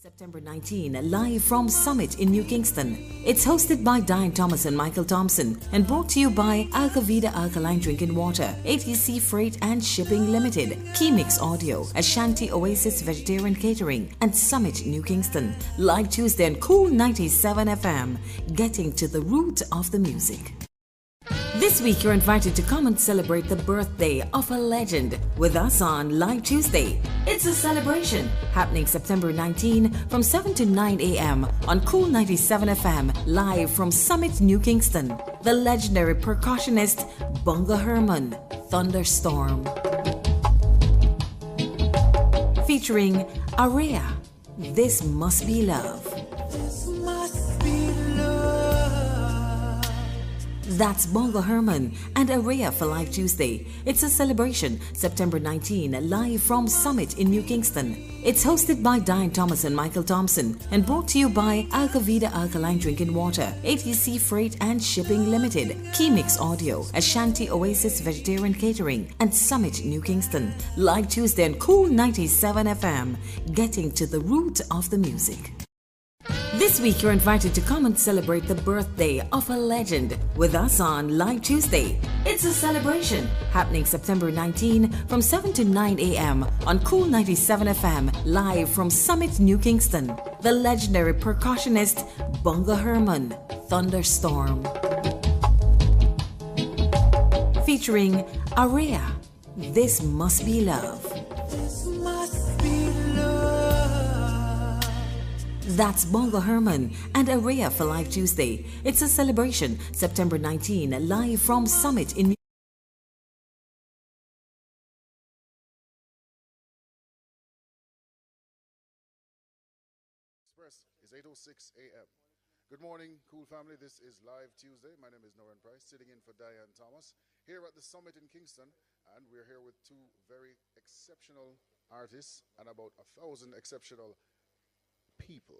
September 19, live from Summit in New Kingston. It's hosted by Diane Thomas and Michael Thompson and brought to you by Alcavida Alkaline Drinking Water, ATC Freight and Shipping Limited, Key-Mix Audio, Ashanti Oasis Vegetarian Catering, and Summit New Kingston. Live Tuesday on Cool 97 FM, getting to the root of the music. This week, you're invited to come and celebrate the birthday of a legend with us on Live Tuesday. It's a celebration happening September 19 from 7 to 9 a.m. on Cool 97 FM, live from Summit, New Kingston. The legendary percussionist Bongo Herman, Thunderstorm. Featuring Area, This Must Be Love. That's Bongo Herman and Area for Live Tuesday. It's a celebration September 19, live from Summit in New Kingston. It's hosted by Diane Thomas and Michael Thompson and brought to you by Alcavida Alkaline Drinking Water, ATC Freight and Shipping Limited, Key-Mix Audio, Ashanti Oasis Vegetarian Catering, and Summit New Kingston. Live Tuesday on Cool 97 FM, getting to the root of the music. This week, you're invited to come and celebrate the birthday of a legend with us on Live Tuesday. It's a celebration happening September 19 from 7 to 9 a.m. on Cool 97 FM, live from Summit, New Kingston. The legendary percussionist Bongo Herman, Thunderstorm. Featuring Area, This Must Be Love. That's Bongo Herman and Area for Live Tuesday. It's a celebration September 19, live from Summit in Express is 8:06 a.m. Good morning, cool family. This is Live Tuesday. My name is Norman Price, sitting in for Diane Thomas here at the Summit in Kingston, and we're here with two very exceptional artists and about 1,000 exceptional people.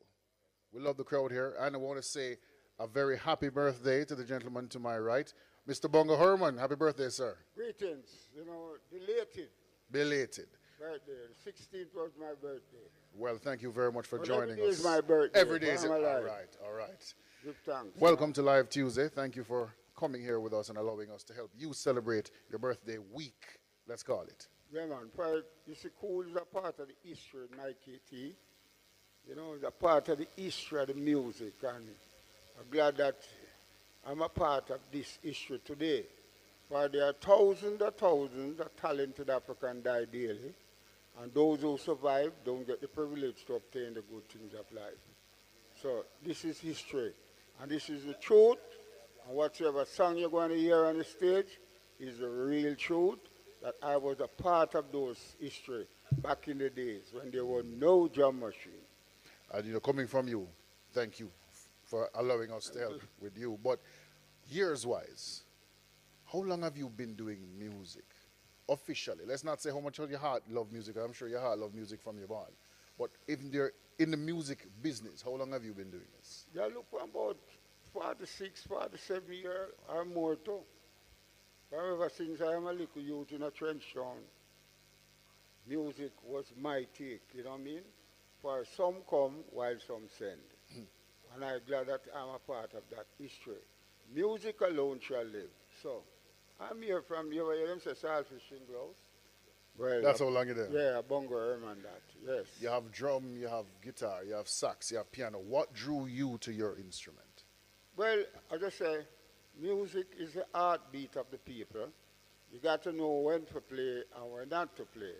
We love the crowd here, and I want to say a very happy birthday to the gentleman to my right, Mr. Bongo Herman. Happy birthday, sir. Greetings, belated Belated. birthday. The 16th was my birthday. Well, thank you very much for Well, joining every day us. is my birthday, Every day but is I'm it. All alive. right, all right. Give thanks. Welcome to Live Tuesday. Thank you for coming here with us and allowing us to help you celebrate your birthday week, let's call it. Yeah, man. You see, cool is a part of the history of IKT. It's a part of the history of the music, and I'm glad that I'm a part of this history today. For there are thousands of talented Africans die daily, and those who survive don't get the privilege to obtain the good things of life. So this is history, and this is the truth, and whatever song you're going to hear on the stage is the real truth, that I was a part of those history back in the days when there were no drum machine. And coming from you, thank you for allowing us to help with you. But years-wise, how long have you been doing music officially? Let's not say how much of your heart love music. I'm sure your heart love music from your born. But if you're in the music business, how long have you been doing this? Yeah, look, about 46, 47 years or more too. Ever since I am a little youth in a trench town, music was my take, you know what I mean? For some come while some send. And I'm glad that I'm a part of that history. Music alone shall live. So, I'm here from, you hear them say Saltfish in Gloves? Well, That's how long you're there? Yeah, Bongo Herman that, yes. You have drum, you have guitar, you have sax, you have piano. What drew you to your instrument? Well, I just say, music is the heartbeat of the people. You got to know when to play and when not to play.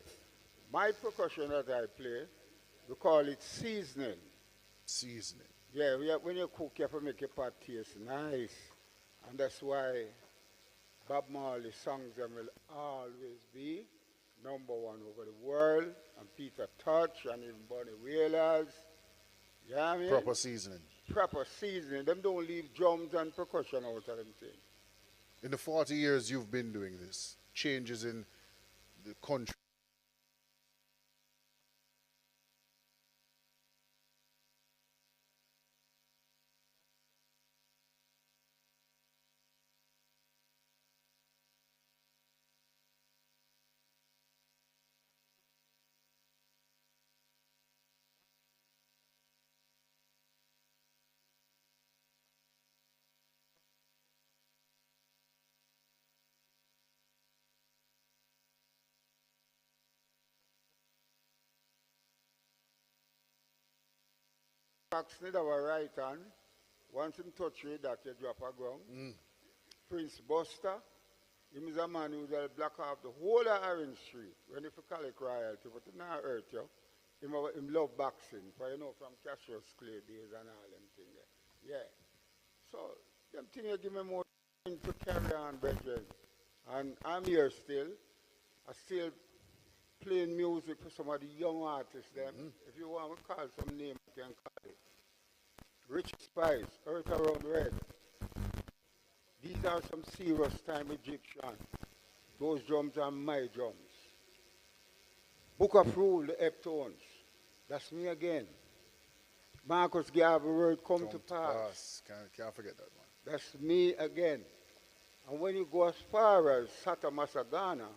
My percussion that I play, we call it seasoning. Seasoning. Yeah, when you cook, you have to make your pot taste nice. And that's why Bob Marley's songs them will always be #1 over the world. And Peter Tosh and even Bonnie Whalers. Yeah, I mean? Proper seasoning. Proper seasoning. Them don't leave drums and percussion out of them thing. In the 40 years you've been doing this, changes in the country. Pax need have a right hand. Once him touch you, that you drop a ground. Prince Buster, him is a man who will block off the whole of Orange Street when if you collect royalty, but it not hurt you. Him love boxing, for you know from Cassius Clay days and all them things. Yeah. So them things you give me more time to carry on, brethren. And I'm here still. I still playing music for some of the young artists them. If you want to call some name, you can call it. Rich Spice, Earth Around Red. These are some serious time Egyptians. Those drums are my drums. Book of Rule, the Heptones. That's me again. Marcus Garvey word come to pass. Can't forget that one. That's me again. And when you go as far as Sata Masagana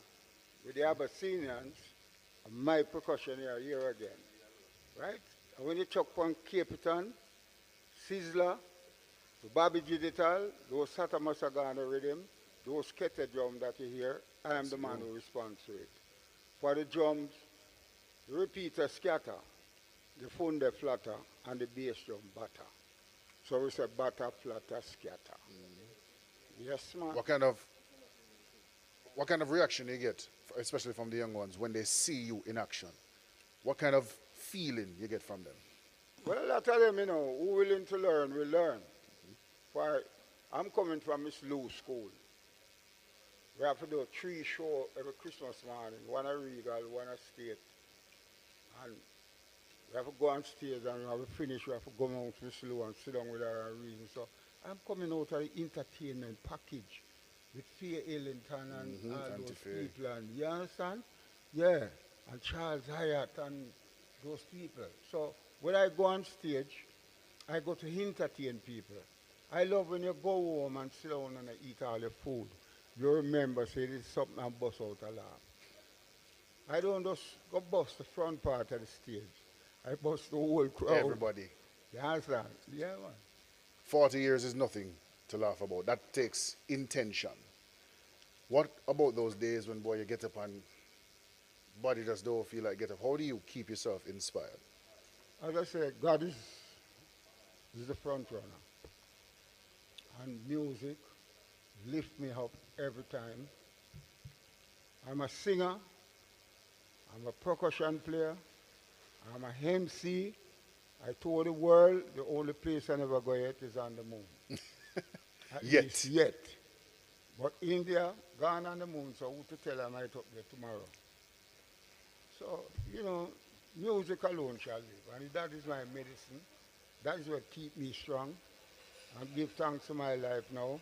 with the Abyssinians, my percussion here again. Right? And when you chuck on Capitan, Sizzler, the Bobby Digital, those Sata Masagana rhythm, those kete drum that you hear, I am the man who responds to it. For the drums, the repeater scatter, the funde flatter, and the bass drum batter. So we say batter, flatter, scatter. Yes, man. What kind of reaction you get, especially from the young ones, when they see you in action? What kind of feeling you get from them? Well, a lot of them, you know, who willing to learn will learn. For I'm coming from Miss Lou School. We have to do 3 shows every Christmas morning, one at Regal, one at State. And we have to go on stage and we have to finish, we have to go out to Miss Lou and sit down with her and read. So I'm coming out of the entertainment package with Faye Ellington and all those people. And you understand? Yeah. And Charles Hyatt and those people. So when I go on stage, I go to entertain people. I love when you go home and sit down and eat all your food. You remember, say this is something and bust out a laugh. I don't just go bust the front part of the stage. I bust the whole crowd. Everybody. You understand? Yeah, man. 40 years is nothing to laugh about. That takes intention. What about those days when, boy, you get up and body just don't feel like get up? How do you keep yourself inspired? As I said, God is the front runner. And music lifts me up every time. I'm a singer. I'm a percussion player. I'm a MC. I told the world the only place I never go yet is on the moon. Yet. Yet. But India, gone on the moon, so who to tell I might up there tomorrow. So, you know, music alone shall live. And that is my medicine. That is what keeps me strong. I give thanks to my life now.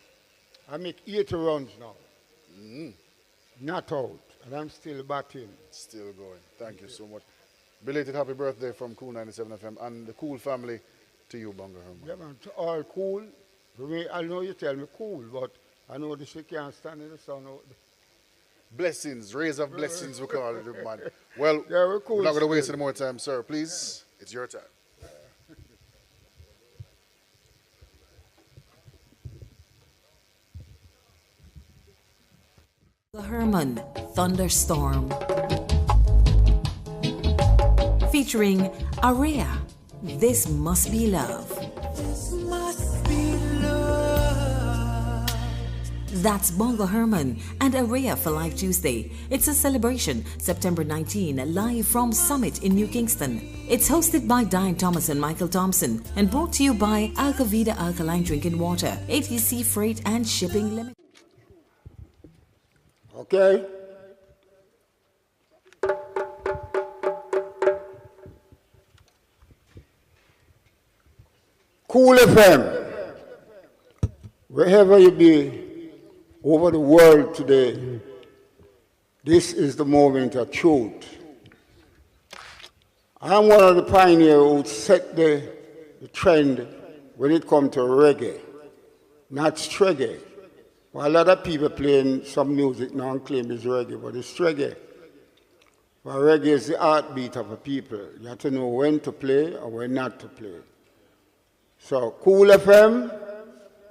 I make 80 runs now. Not out. And I'm still batting. Still going. Thank you so much. Belated happy birthday from Cool 97 FM and the Cool family to you, Bongo Herman. Yeah, man, to all cool. For me, I know you tell me cool, but I know this you can't stand in the sun out there. Blessings, rays of blessings, we call it, man. Well, Yeah, we're cool we're not going to waste still. any more time, sir. Please, it's your time. Herman Thunderstorm. Featuring Area, This Must Be Love. That's Bongo Herman and Area for Life Tuesday. It's a celebration, September 19, live from Summit in New Kingston. It's hosted by Diane Thomas and Michael Thompson and brought to you by Alcavida Alkaline Drinking Water, ATC Freight and Shipping Limited. Okay? Cool FM. Wherever you be over the world today, this is the moment of truth. I'm one of the pioneers who set the trend when it comes to reggae, not reggae. Well, a lot of people playing some music now and claim it's reggae, but it's reggae. But reggae is the heartbeat of a people. You have to know when to play or when not to play. So, Cool FM,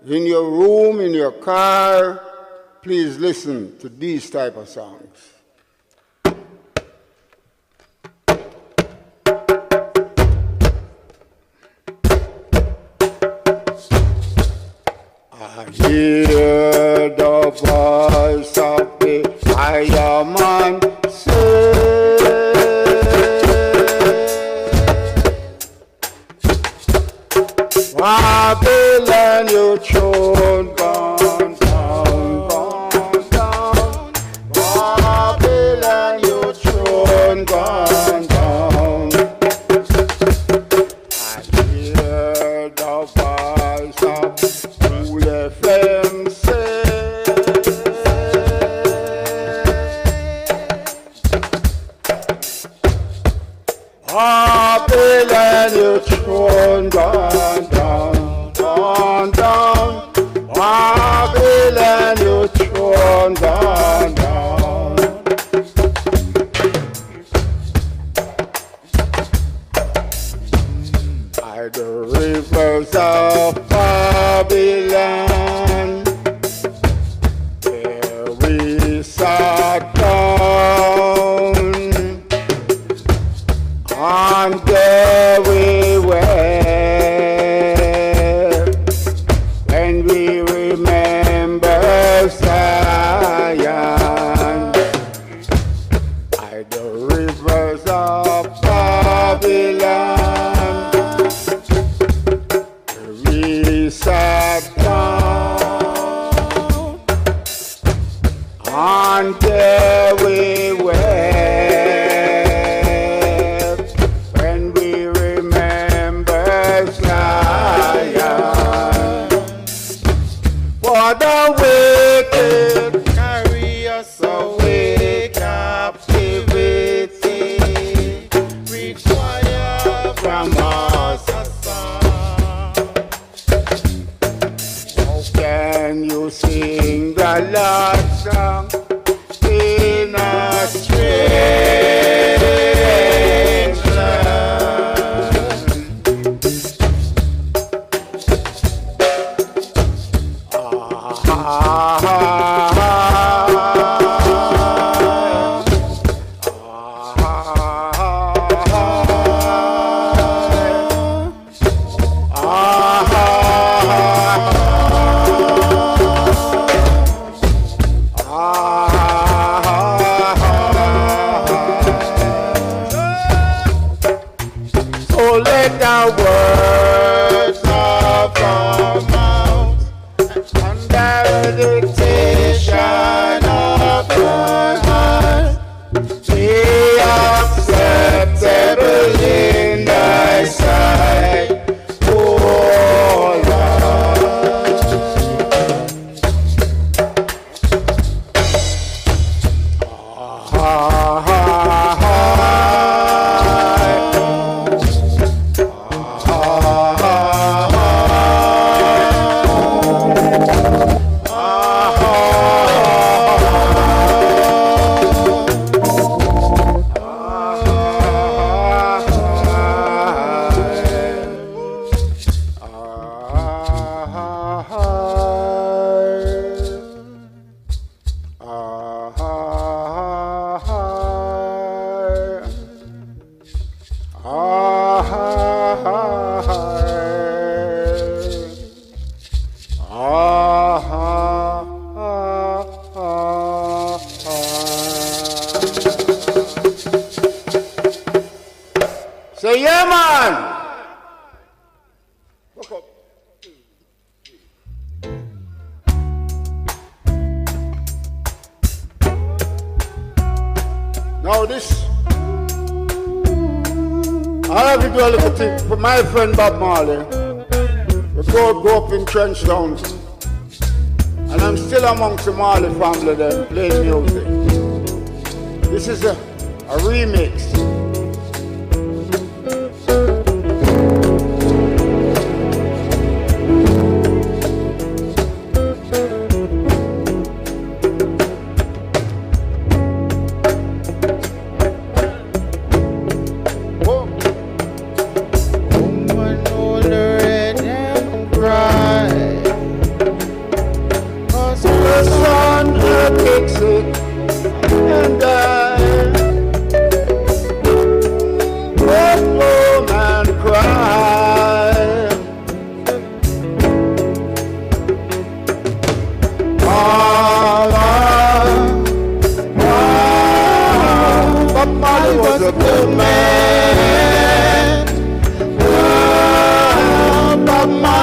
in your room, in your car, please listen to these type of songs. Babylon, your throne gone down, gone down. Babylon, your throne gone down. I hear the voice of Cool FM say, Babylon, your throne gone down, gone down. Babylon, your throne gone down. By the rivers of Babylon, there we sat down. And there we were, when we remember Zion, by the rivers of Babylon, we sat down, and there we were. For the wicked carry us away, captivity require from us a song. How can you sing the Lord's song in a strange land? So let the words of our mouth and the meditation of your heart be acceptable in thy sight, O Say yeah, man. Look up. Now this, I have to do a little thing for my friend Bob Marley. We grew up in Trenchtown, and I'm still amongst the Marley family there playing music. This is a remix. Bob Marley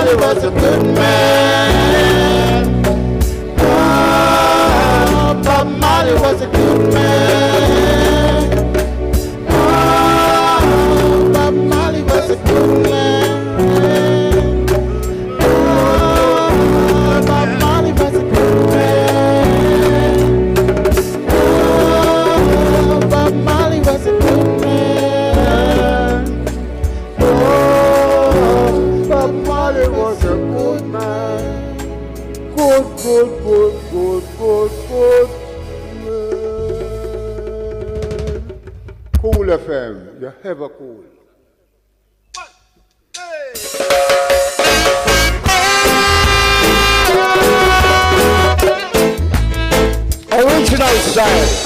ever cool. Original style.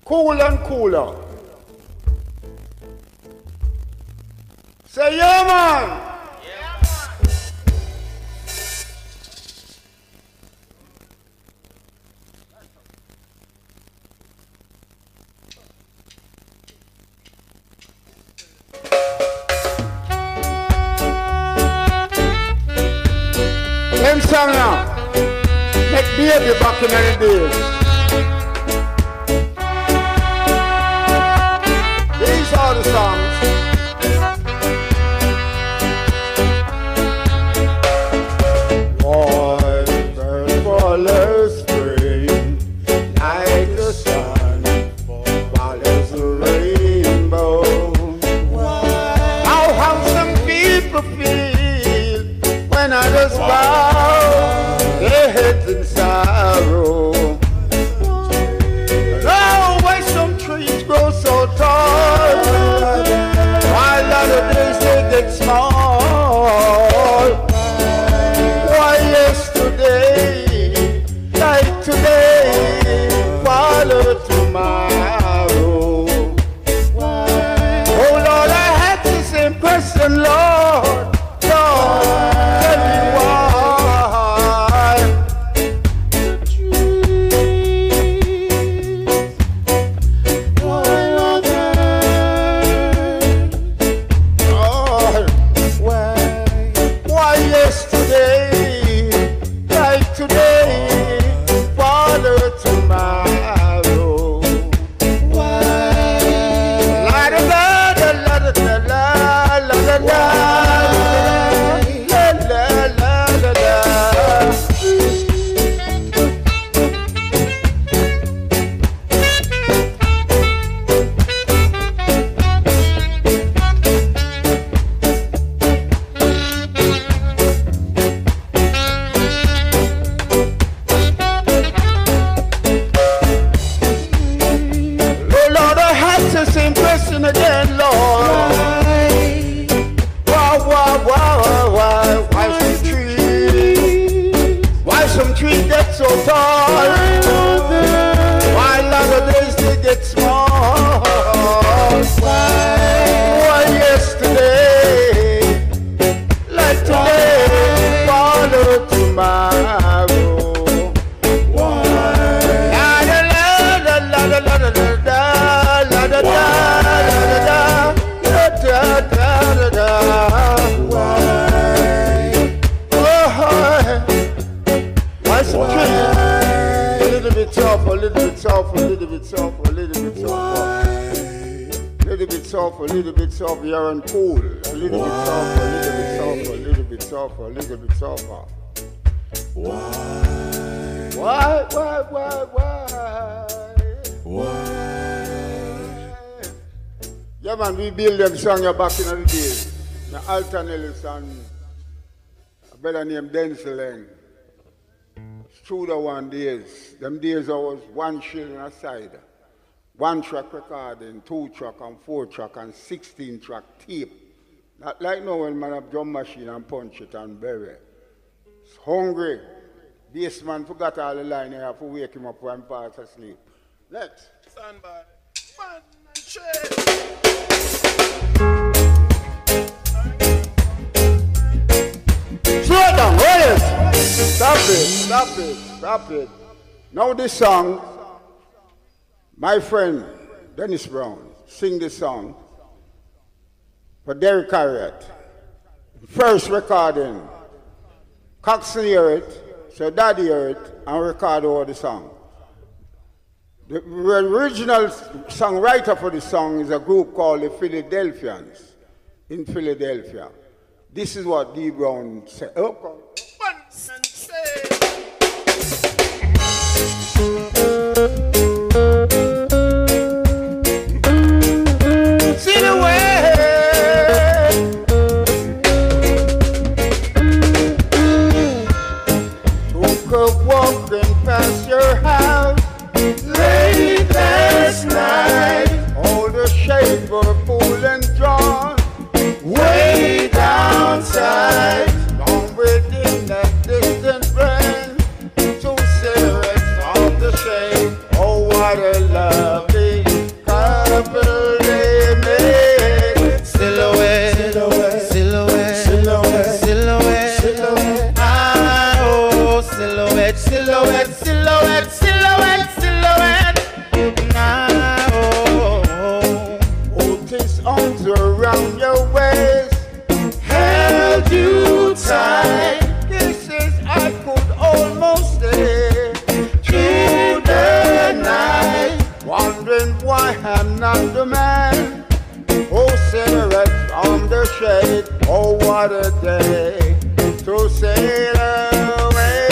Cool and cooler. Say yeah, man. Them song now, make baby back in the days. These are the songs. One bird follows spring, like the sun follows the rainbow. How some people feel when others bow their heads in sorrow. Oh, why some trees grow so tall, while other days they get small. Why yesterday, like today, follow tomorrow. Oh Lord, I had the same question, Lord. Lord, tell me why. so tall. While other days they get small. Why yesterday, like today, follow tomorrow. Why some trees? A little bit soft, a little bit soft, a little bit soft, a little bit soft. A little bit soft, a little bit soft, you're on cool. A little bit soft, a little bit soft, a little bit soft, a little bit softer. Why? Yeah, man, we build them song back in the days. The Alton Ellis and a brother named Denzel. Through the one days. Them days I was 1 shilling a side. 1 track recording, 2 track and 4 track and 16 track tape. Not like now when man have drum machine and punch it and bury. It's hungry. This man forgot all the line, you have to wake him up when pass asleep. Let's. Stand by. One and shake. Slow down, hold it. Stop it. Now this song, my friend Dennis Brown sing this song for Derek Harriott. First recording. Coxon hear it, so Daddy hear it, and record over the song. The original songwriter for the song is a group called the Philadelphians in Philadelphia. This is what D. Brown said. Oh, come. One and say. See the way. Took a walking past your house late last night. All the shades were full and drawn way downside. Long within that distant friend, 2 cigarettes on the shade. Oh, what a lovely couple they made. Silhouette, silhouette, silhouette, silhouette, silhouette, silhouette. Ah, oh, silhouette, silhouette, silhouette, silhouette, silhouette. Ah, oh, Put his arms around your waist, held you tight. Kisses I could almost stay through the night. Wondering why I'm not the man. Oh, cigarettes on the shade. Oh, what a day to sail away.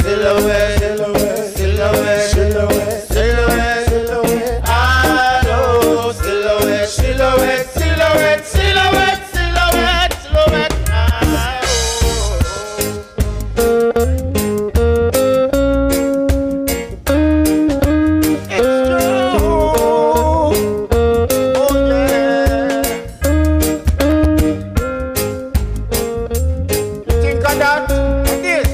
silhouette, silhouette, silhouette, silhouette, silhouette, silhouette. I know silhouette, silhouette, silhouette, silhouette, silhouette, silhouette. It's true. Oh, yeah. You think of that? Like this.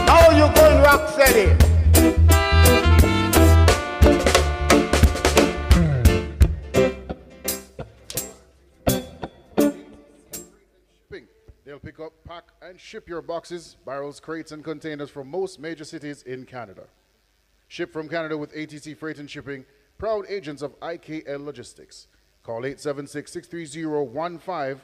Now you're going rock steady. Shipping. They'll pick up, pack, and ship your boxes, barrels, crates, and containers from most major cities in Canada. Ship from Canada with ATC Freight and Shipping, proud agents of IKL Logistics. Call 876-630-1515.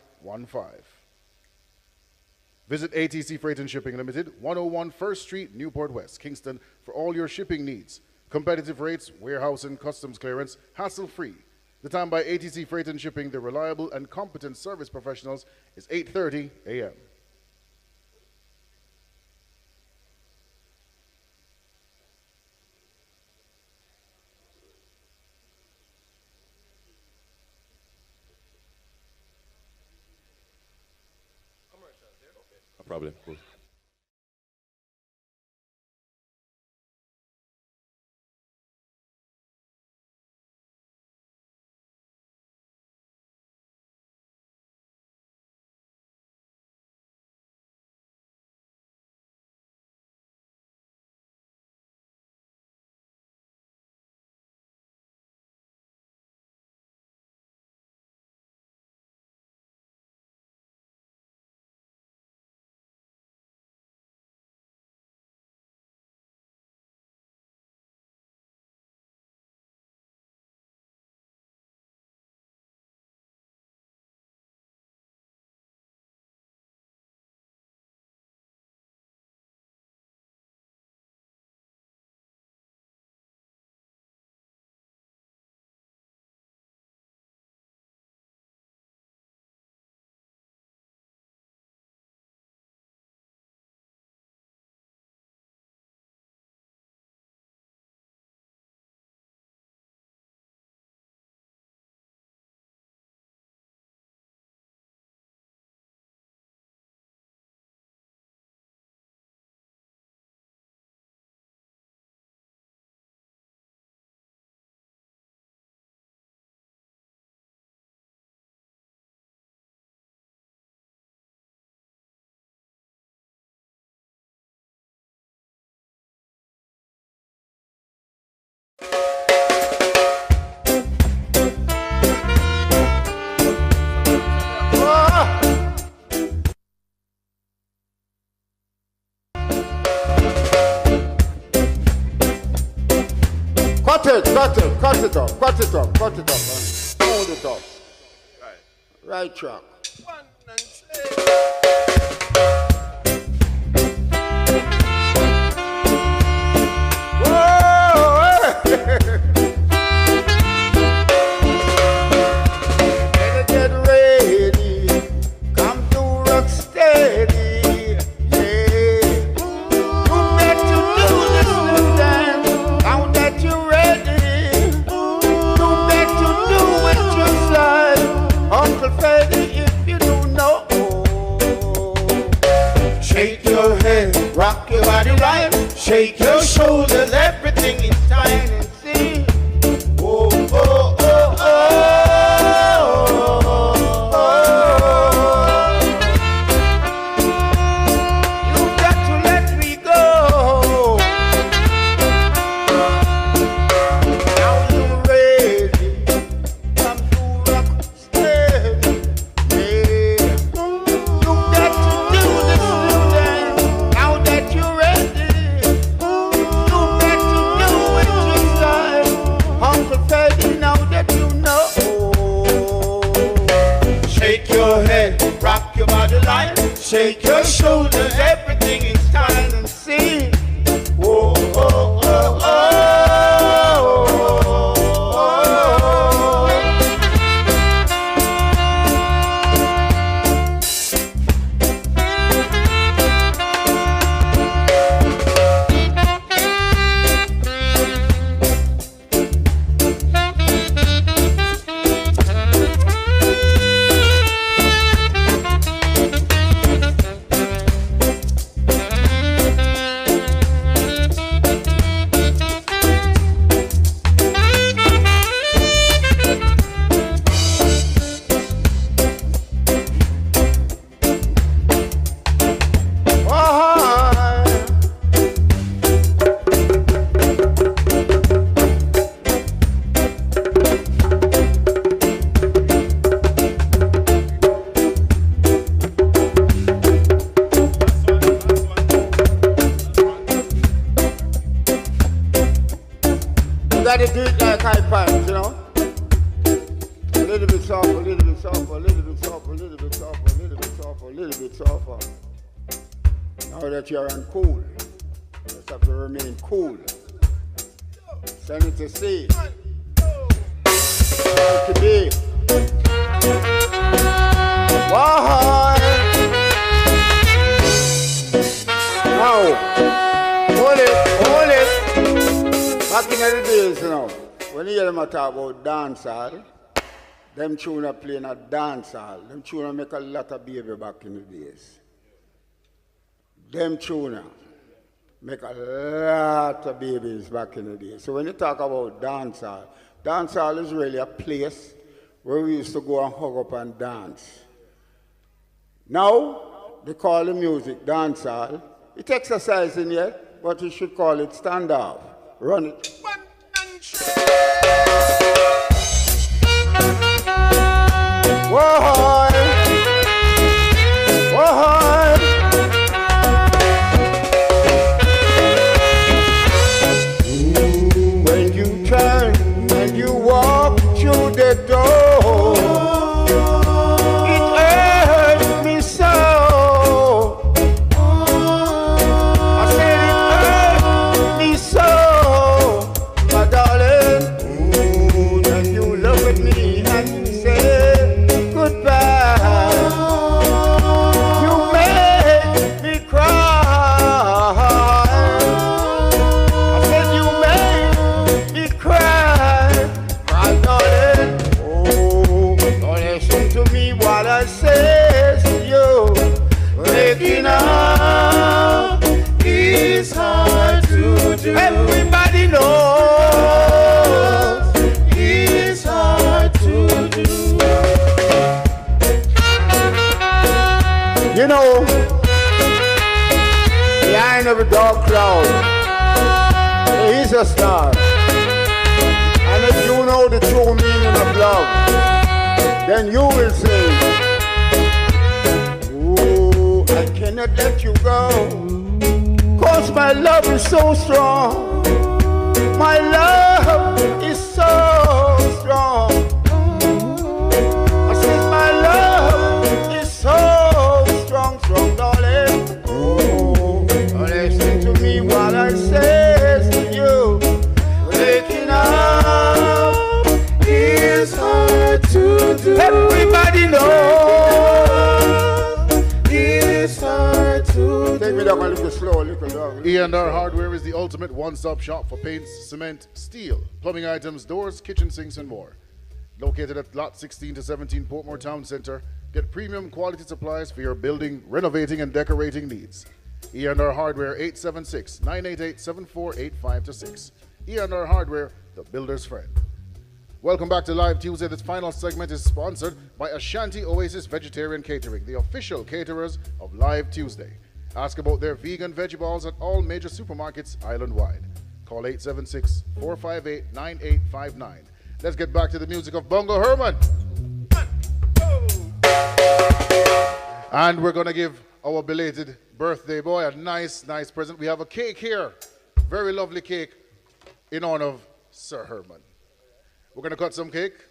Visit ATC Freight and Shipping Limited, 101 First Street, Newport West, Kingston, for all your shipping needs. Competitive rates, warehouse and customs clearance, hassle-free. The time by ATC Freight and Shipping, the reliable and competent service professionals, is 8:30 a.m. No problem. Cool. Hold it up. Right track. Better get ready. Come to rock steady. Yeah. You better do this little dance. Now that you're ready. You better do it just like Uncle Freddy, if you don't know. Shake your head, rock your body right. Shake your shoulders, everything is fine and see. Oh, oh, oh, oh, oh. You got to let me go. Now you're ready. Come to rock steady. Yeah. You got to do this little dance. Now that you're ready. You got to do it just like Uncle Freddy, now that you know. Shake your head, rock your body line, shake your shoulders, everything is time and see. Oh, oh, oh, oh, oh. You gotta do it like high pipes, you know? A little bit softer, a little bit softer, a little bit softer, a little bit softer, a little bit softer, a little bit softer. Now that you're on cool, you just have to remain cool. Send it to sea. To be. Wow. Now, hold it, hold it. Back in the days, you know, when you hear them talk about dancehall, them tune are playing a dancehall. Them tune make a lot of baby back in the days. Them tune make a lot of babies back in the days. So when you talk about dancehall, dancehall is really a place where we used to go and hug up and dance. Now, they call the music dancehall. It's exercising yet, but you should call it stand up. Run it. Whoa, whoa. When you turn and you walk through the door, it hurts me so. I said it hurts me so, my darling. When you look at me and you say goodbye, you make me cry. I said you make me cry, my darling. Oh, don't listen to me while I say to you, waking up is hard to do. Everybody knows it's hard to do. You know, behind every dark cloud, there is a star. And if you know the true meaning of love, then you will say, ooh, I cannot let you go. 'Cause my love is so strong. My love is so strong. I said my love is so strong, strong, darling. Oh, listen to me while I say to you, waking up is hard to do. Everybody knows it's hard to do. Take me down a little slow, a little down. E&R Hardware is the ultimate one-stop shop for paints, cement, steel, plumbing items, doors, kitchen sinks, and more. Located at Lot 16 to 17 Portmore Town Center, get premium quality supplies for your building, renovating, and decorating needs. E&R Hardware 876-988-7485-6. E&R Hardware, the builder's friend. Welcome back to Live Tuesday. This final segment is sponsored by Ashanti Oasis Vegetarian Catering, the official caterers of Live Tuesday. Ask about their vegan veggie balls at all major supermarkets island-wide. Call 876-458-9859. Let's get back to the music of Bongo Herman. And we're going to give our belated birthday boy a nice present. We have a cake here. Very lovely cake in honor of Sir Herman. We're going to cut some cake,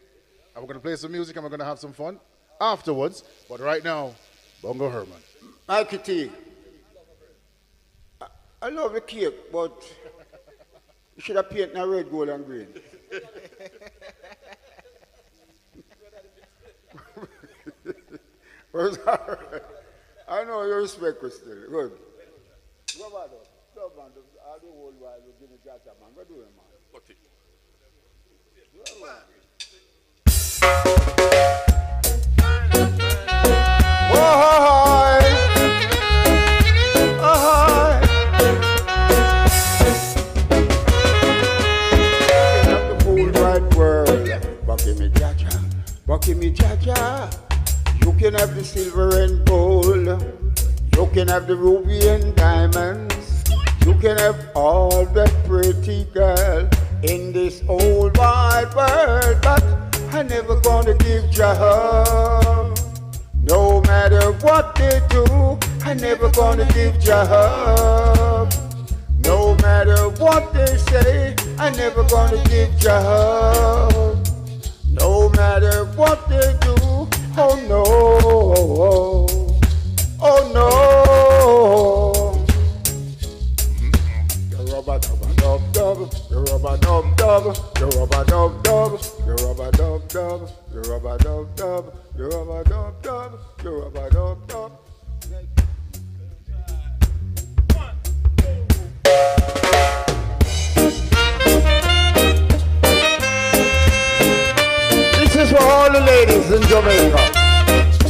and we're going to play some music, and we're going to have some fun afterwards. But right now, Bongo Herman. Mikey T, I love the cake, but you should have painted in red, gold, and green. I know you respect us still. Good. Go back up. Go back up. I'll do all while you give me Jaja, man. Go do it, man. Give me Jaja. You can have the silver and gold. You can have the ruby and diamonds. You can have all that pretty girl in this old wide world. But I never gonna give Jah. No matter what they do, I never gonna give Jah. No matter what they say, I never gonna give Jah. No matter what they do, oh no, oh no. The rubber dub dub dub, the rubber dub dub, the rubber dub dub, the rubber dub dub, the rubber dub dub, the rubber dub dub, the rubber dub dub. This is for all the ladies in Jamaica.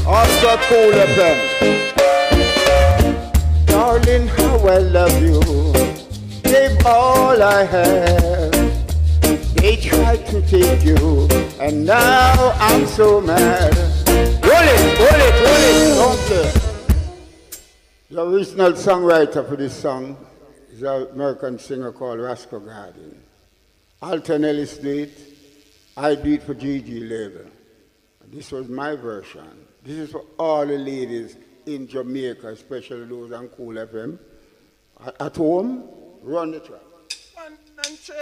Also Cool FM. Darling, how I love you. Gave all I have. They tried to take you, and now I'm so mad. Roll it, don't play. The original songwriter for this song is an American singer called Roscoe Garden. Alton Ellis did it. I do it for Gigi label. This was my version. This is for all the ladies in Jamaica, especially those on Cool FM. At home, run the track. One and two.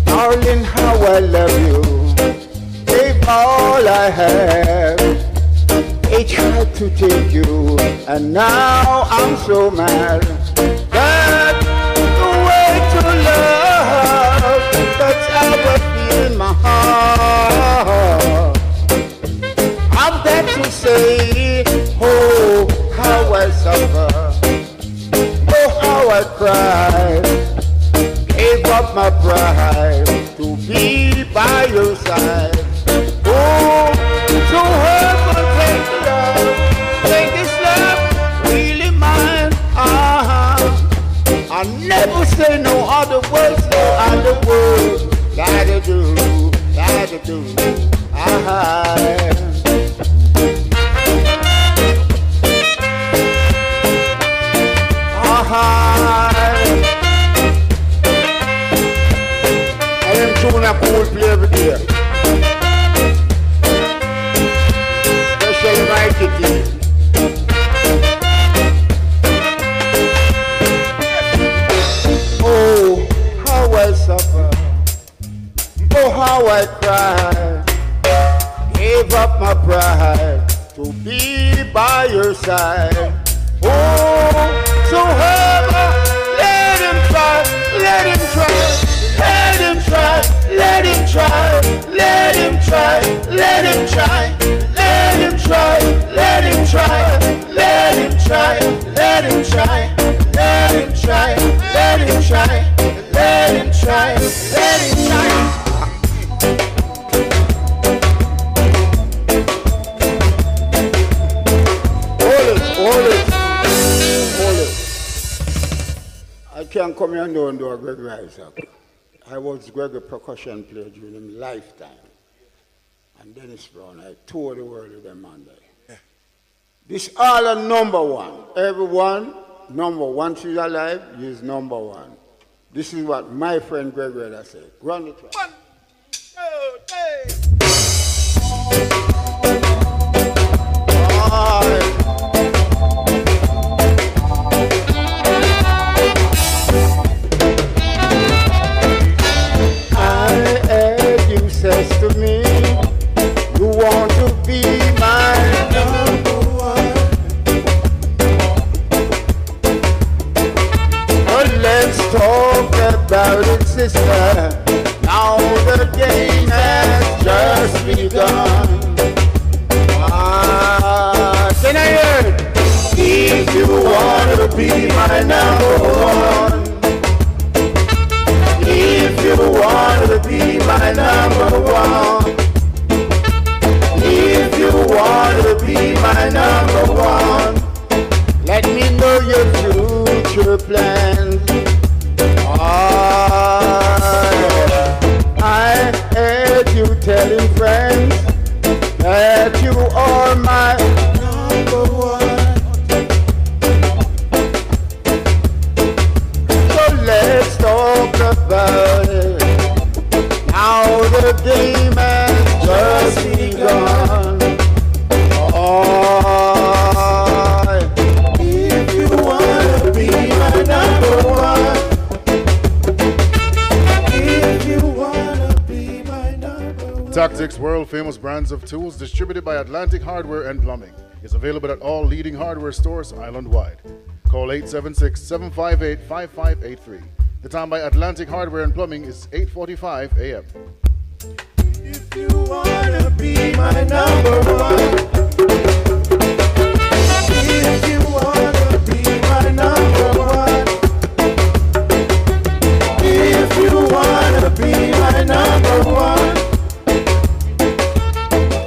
Darling, how I love you. Gave all I have. They tried to take you, and now I'm so mad. That's the way to love. That's how I feel in my heart. I've got to say, oh, how I suffer. Oh, how I cry. Gave up my pride to be by your side. Oh, so hurt, but take love. Take this love, really mine. I never say no other words, no other words. Gotta do. I am tune a cool play every day. my white pride. Gave up my pride to be by your side. Oh, so ever, let him try, let him try, let him try, let him try, let him try, let him try, let him try, let him try, let him try, let him try, let him try, let him try, let him try, let him try. Hold it. I can't come here and do a Gregory Isaac. I was Gregory percussion player during his lifetime. And Dennis Brown, I toured the world with them man there. This all a number one. Everyone, number one. Once he's alive, he's number one. This is what my friend Gregory has said. Run the track. 1, 2, 3. Says to me, you want to be my number one. But let's talk about it, sister. Now the game has just begun. Can I hear it? If you want to be my number one. If you want to be my number one, if you want to be my number one, let me know your future plans. I heard you telling friends that you are my number one. So let's talk about it. Now the game has just begun. If you want to be my number one, if you want to be my number one. Tactics, world famous brands of tools distributed by Atlantic Hardware and Plumbing, is available at all leading hardware stores island-wide. Call 876-758-5583. The time by Atlantic Hardware and Plumbing is 8:45 a.m. If you wanna be my number one, if you wanna be my number one, if you wanna be my number one,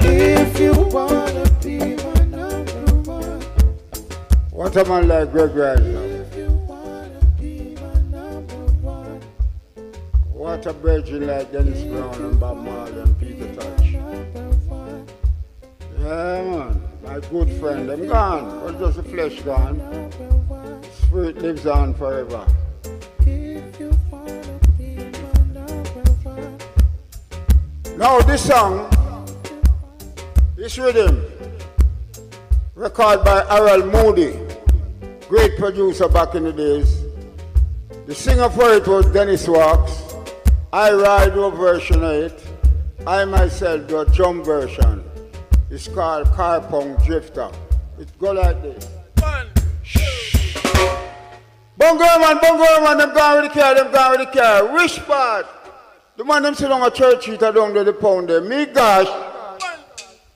if you wanna be my number one. What a man like Gregory. What a virgin like Dennis Brown and Bob Marley and Peter Tosh. Yeah, man. My good friend. Them gone. But just the flesh gone. Spirit lives on forever. Now this song, this rhythm, recorded by Harold Moody, great producer back in the days. The singer for it was Dennis Walks. I ride a version of it. I myself do a drum version. It's called Car Punk Drifter. It go like this. 1, 2. Bongo man, them gone with the car, Which part? The man them sit on a church seat down to the pound there. Me gosh. 1, 2.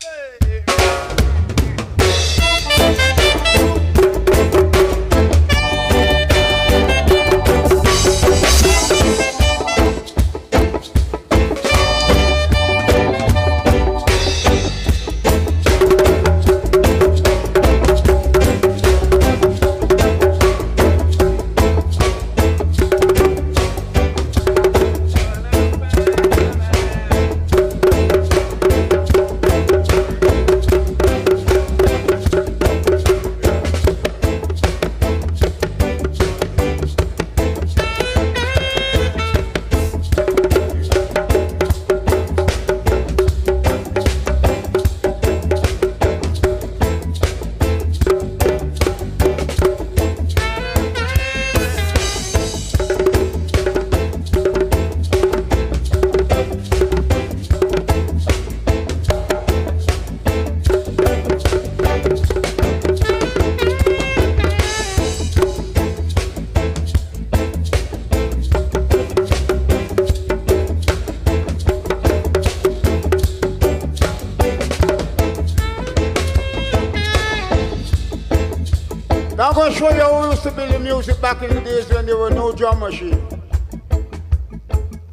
show you who used to build the music back in the days when there were no drum machine.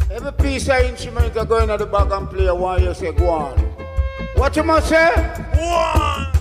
Every piece of instrument are going at the back and play one, you say, go on. What you must say? Go on.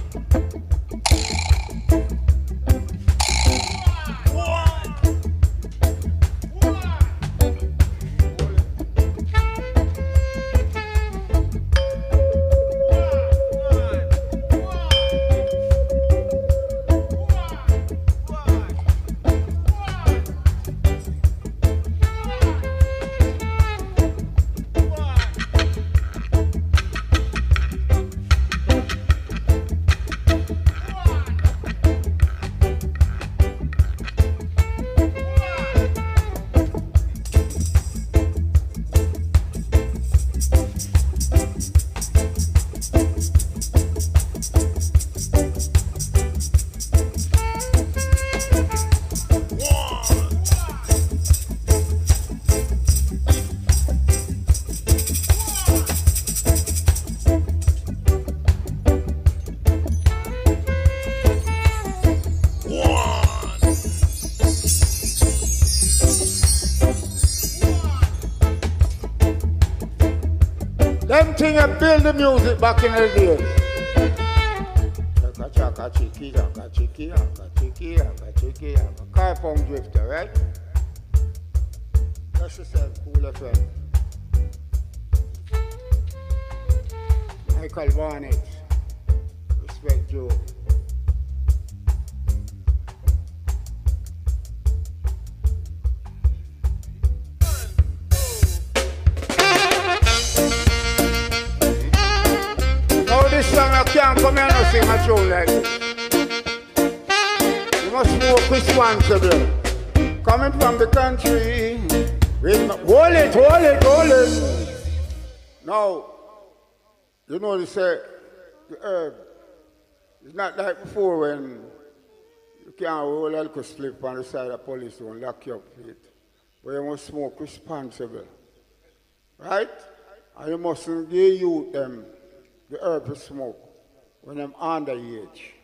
Them thing I build the music back in the days. Chaka chaka chiki chaka chiki chaka chiki chaka chiki chaka. Car punk drifter, right? That's yourself, cool friend. Michael Barnett. Respect Joe. This song I can't come here and sing a tune like this. You must smoke responsible. Coming from the country. Hold it. Now, you know they say the herb. It's not like before when you can't roll alcohol slip on the side of police won't lock you up for it. But you must smoke responsible. Right? And you mustn't give youth them the herb to smoke when I'm underage.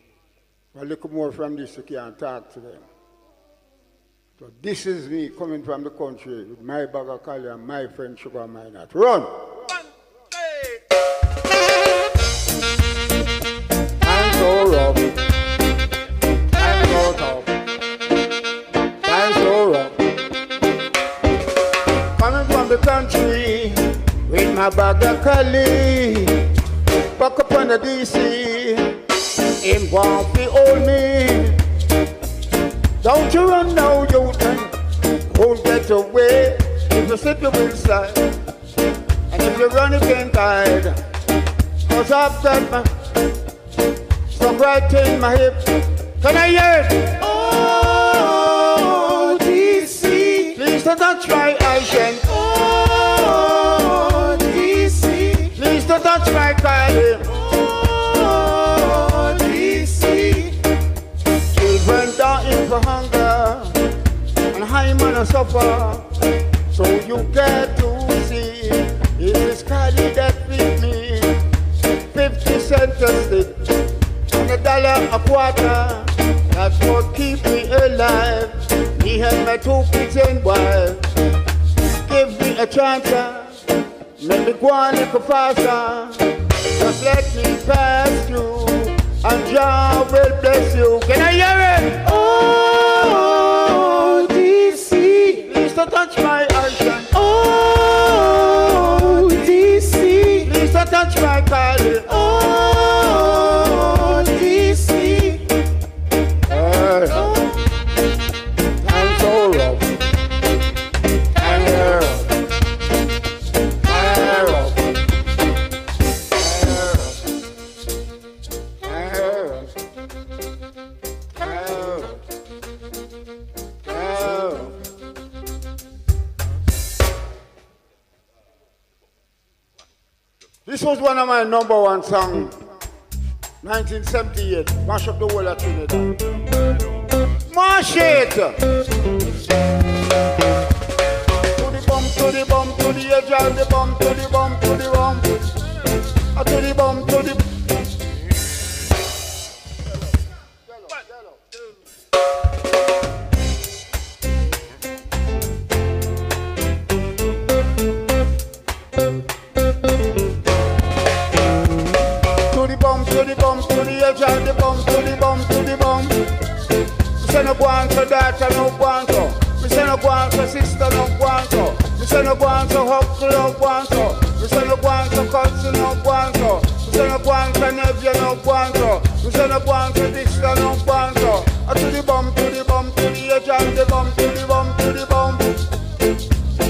A little more from this, you can't talk to them. So this is me coming from the country with my bag of collie and my friend Sugar Minot. Run! I'm so rough. I'm so tough. I'm so rough. Coming from the country with my bag of collie. Back up on the DC, him want to hold me. Don't you run now, you then won't get away. If you slip, you will slide. And if you run, you can't hide. Cause I've got my stuff right in my hip. Can I hear it? Oh, DC, please don't touch my eyes. Oh, DC, please don't touch my collie. Oh, DC. Children dying for hunger and high man suffer. So you get to see it is collie that feed me. 50 cents a stick and $1 a quarter. That's what keep me alive. Me and my 2 kids and wife. Give me a chance. Make me go on a little faster. Just let me pass through, and Jah will bless you. Can I hear it? Oh, DC, please don't touch my action. Oh, DC, please don't touch my collie. Oh, DC, I'm so rough. I'm rough. This was one of my #1 songs, 1978. Mash up the whole of Trinidad. Mash it! To the bump, to the bump, to the edge of the bump, to the bump, to the bump. To the bump, to the... say no go on so hustle, no go on so. We say no go on so cousin, no go on so. We say no go on so nephew, no go on so. We say no go on so sister, no go on so. To the bum, to the bum, to the edge and the bum, to the bum, to the bum.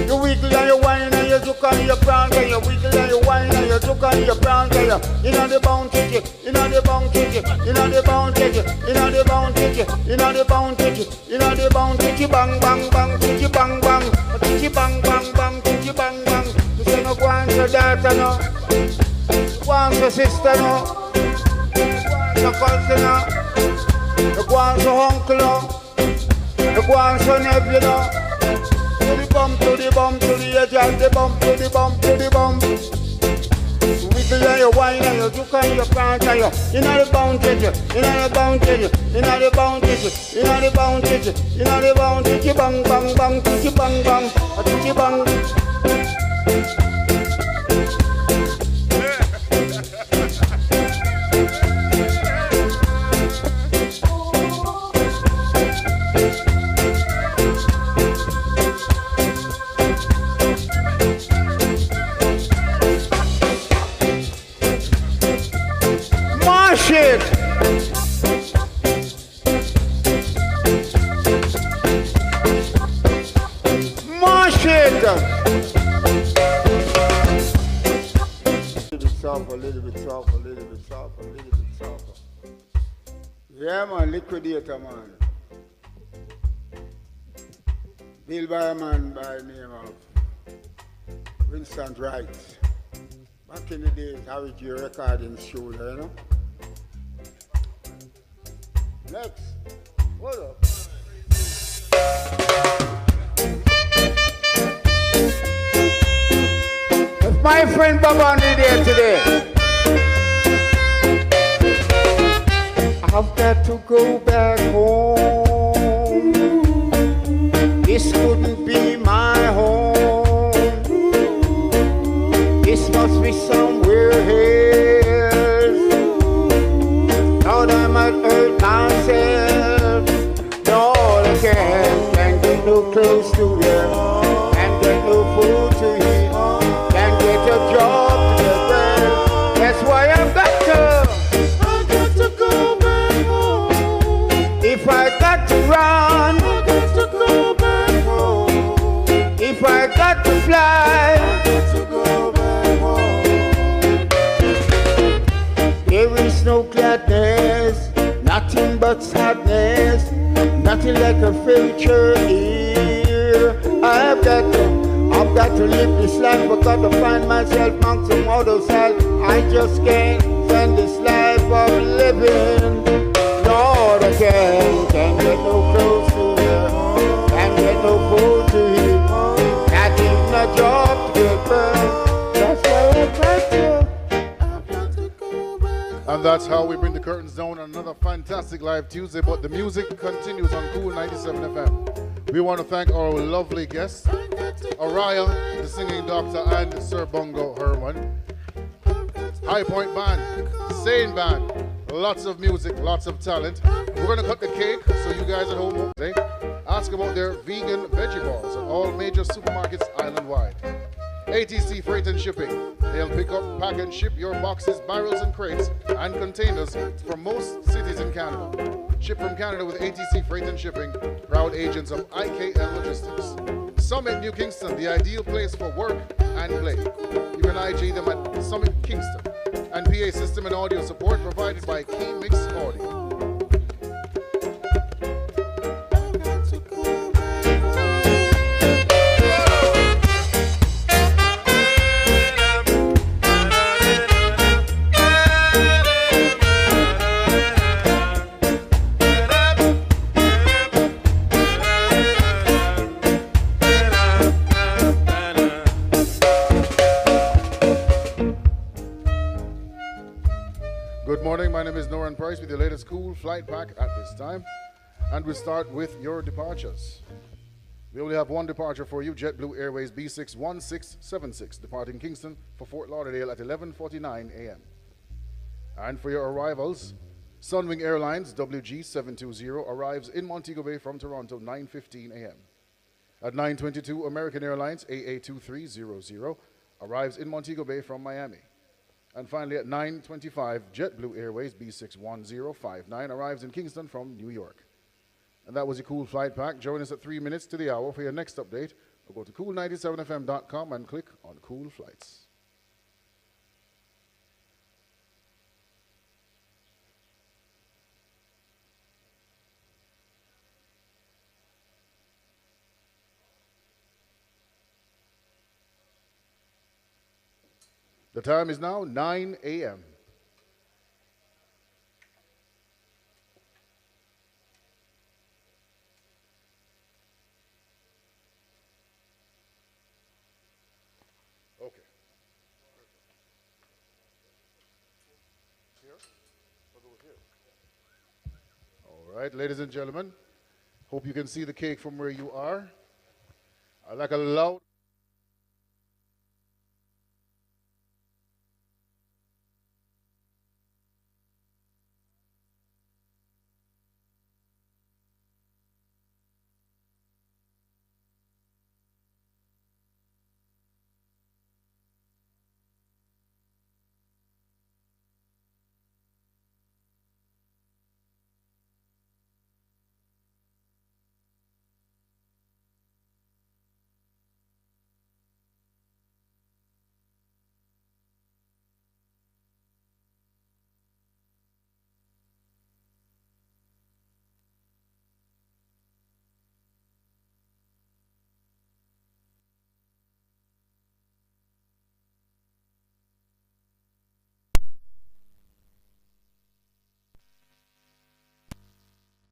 You wiggle and you whine and you juke and you prance and you wiggle and you whine and you juke and you prance and you know the bound ticket, you know the bound ticket, you know the bound ticket, you know the bound ticket, you know the bound ticket, you know the bound ticket, bang bang bang, ticket bang bang, ticket bang bang bang, ticket bang bang. You say no go on to daughter no, go on to sister no, go on to cousin no, go on to uncle no, go on to nephew no. To the bum, to the bum, to the edge and the bum, to the bum, to the bum. You wiggle and you whine and you juke and you prance and you know the bound ticket, you know the bound ticket, you know the bound ticket, you know the bound ticket, you know the bound ticket, bang bang bang, ticket bang bang, a ticket bang. Shit. More shit. A little bit soft, a little bit soft, a little bit soft, a little bit softer. Yeah, man, liquidator, man. Built by a man by the name of Winston Wright. Back in the days, Harry G recording studio, you know? Next, what up? If my friend Babandi there today, I've got to go back home. This couldn't be my home. This must be somewhere else. Lord, I might hurt myself. Lord, I can't get no clothes to wear, can't get no food to eat, can't get a job to get bread. That's why I've got to go back home. If I got to run, I've got to go back home. If I got to fly, I've got to go back home. There is no gladness, nothing but sadness, nothing like a future here. I've got to live this life, I've got to find myself among some others. I just can't spend this life of living. Lord, I can't get no clothes to wear, can't get no food to eat, not even a job to get burned. That's why I've got to go back. And that's how we bring the curtains down on another fantastic live Tuesday. But the music continues on Cool 97 FM. We want to thank our lovely guests, Araya, the singing doctor, and Sir Bongo Herman. High Point Band, Sane Band, lots of music, lots of talent. We're going to cut the cake so you guys at home today ask about their vegan veggie balls at all major supermarkets island-wide. ATC Freight and Shipping. They'll pick up, pack and ship your boxes, barrels and crates and containers from most cities in Canada. Ship from Canada with ATC Freight and Shipping, proud agents of IKL Logistics. Summit New Kingston, the ideal place for work and play. You can IG them at Summit Kingston. And PA system and audio support provided by Key Mix Audio. Good morning, my name is Noran Price with the latest cool flight pack at this time. And we start with your departures. We only have one departure for you, JetBlue Airways B61676, departing Kingston for Fort Lauderdale at 11:49 a.m. And for your arrivals, Sunwing Airlines WG720 arrives in Montego Bay from Toronto 9:15 a.m. At 9:22, American Airlines AA2300 arrives in Montego Bay from Miami. And finally, at 9:25, JetBlue Airways B61059 arrives in Kingston from New York. And that was your Cool Flight Pack. Join us at 3 minutes to the hour for your next update. Or go to cool97fm.com and click on Cool Flights. The time is now 9 a.m. Okay. Here? Or go here? All right, ladies and gentlemen. Hope you can see the cake from where you are. I like a loud.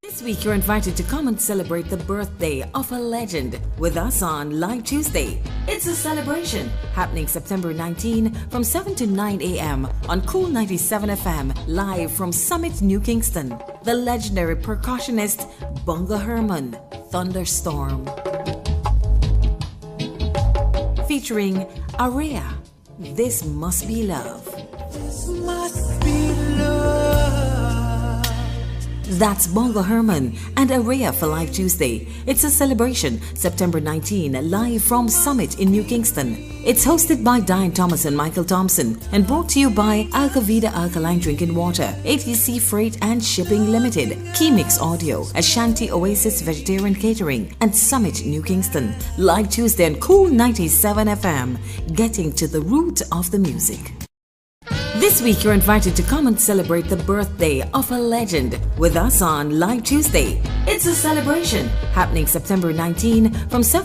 This week, you're invited to come and celebrate the birthday of a legend with us on Live Tuesday. It's a celebration happening September 19 from 7 to 9 a.m. on Cool 97 FM, live from Summit, New Kingston. The legendary percussionist Bongo Herman, Thunderstorm. Featuring Area, This Must Be Love. This must be love. That's Bongo Herman and Area for Live Tuesday. It's a celebration September 19, live from Summit in New Kingston. It's hosted by Diane Thomas and Michael Thompson and brought to you by Alcavida Alkaline Drinking Water, ATC Freight and Shipping Limited, Key-Mix Audio, Ashanti Oasis Vegetarian Catering, and Summit New Kingston. Live Tuesday on Cool 97 FM, getting to the root of the music. This week, you're invited to come and celebrate the birthday of a legend with us on Live Tuesday. It's a celebration happening September 19 from 7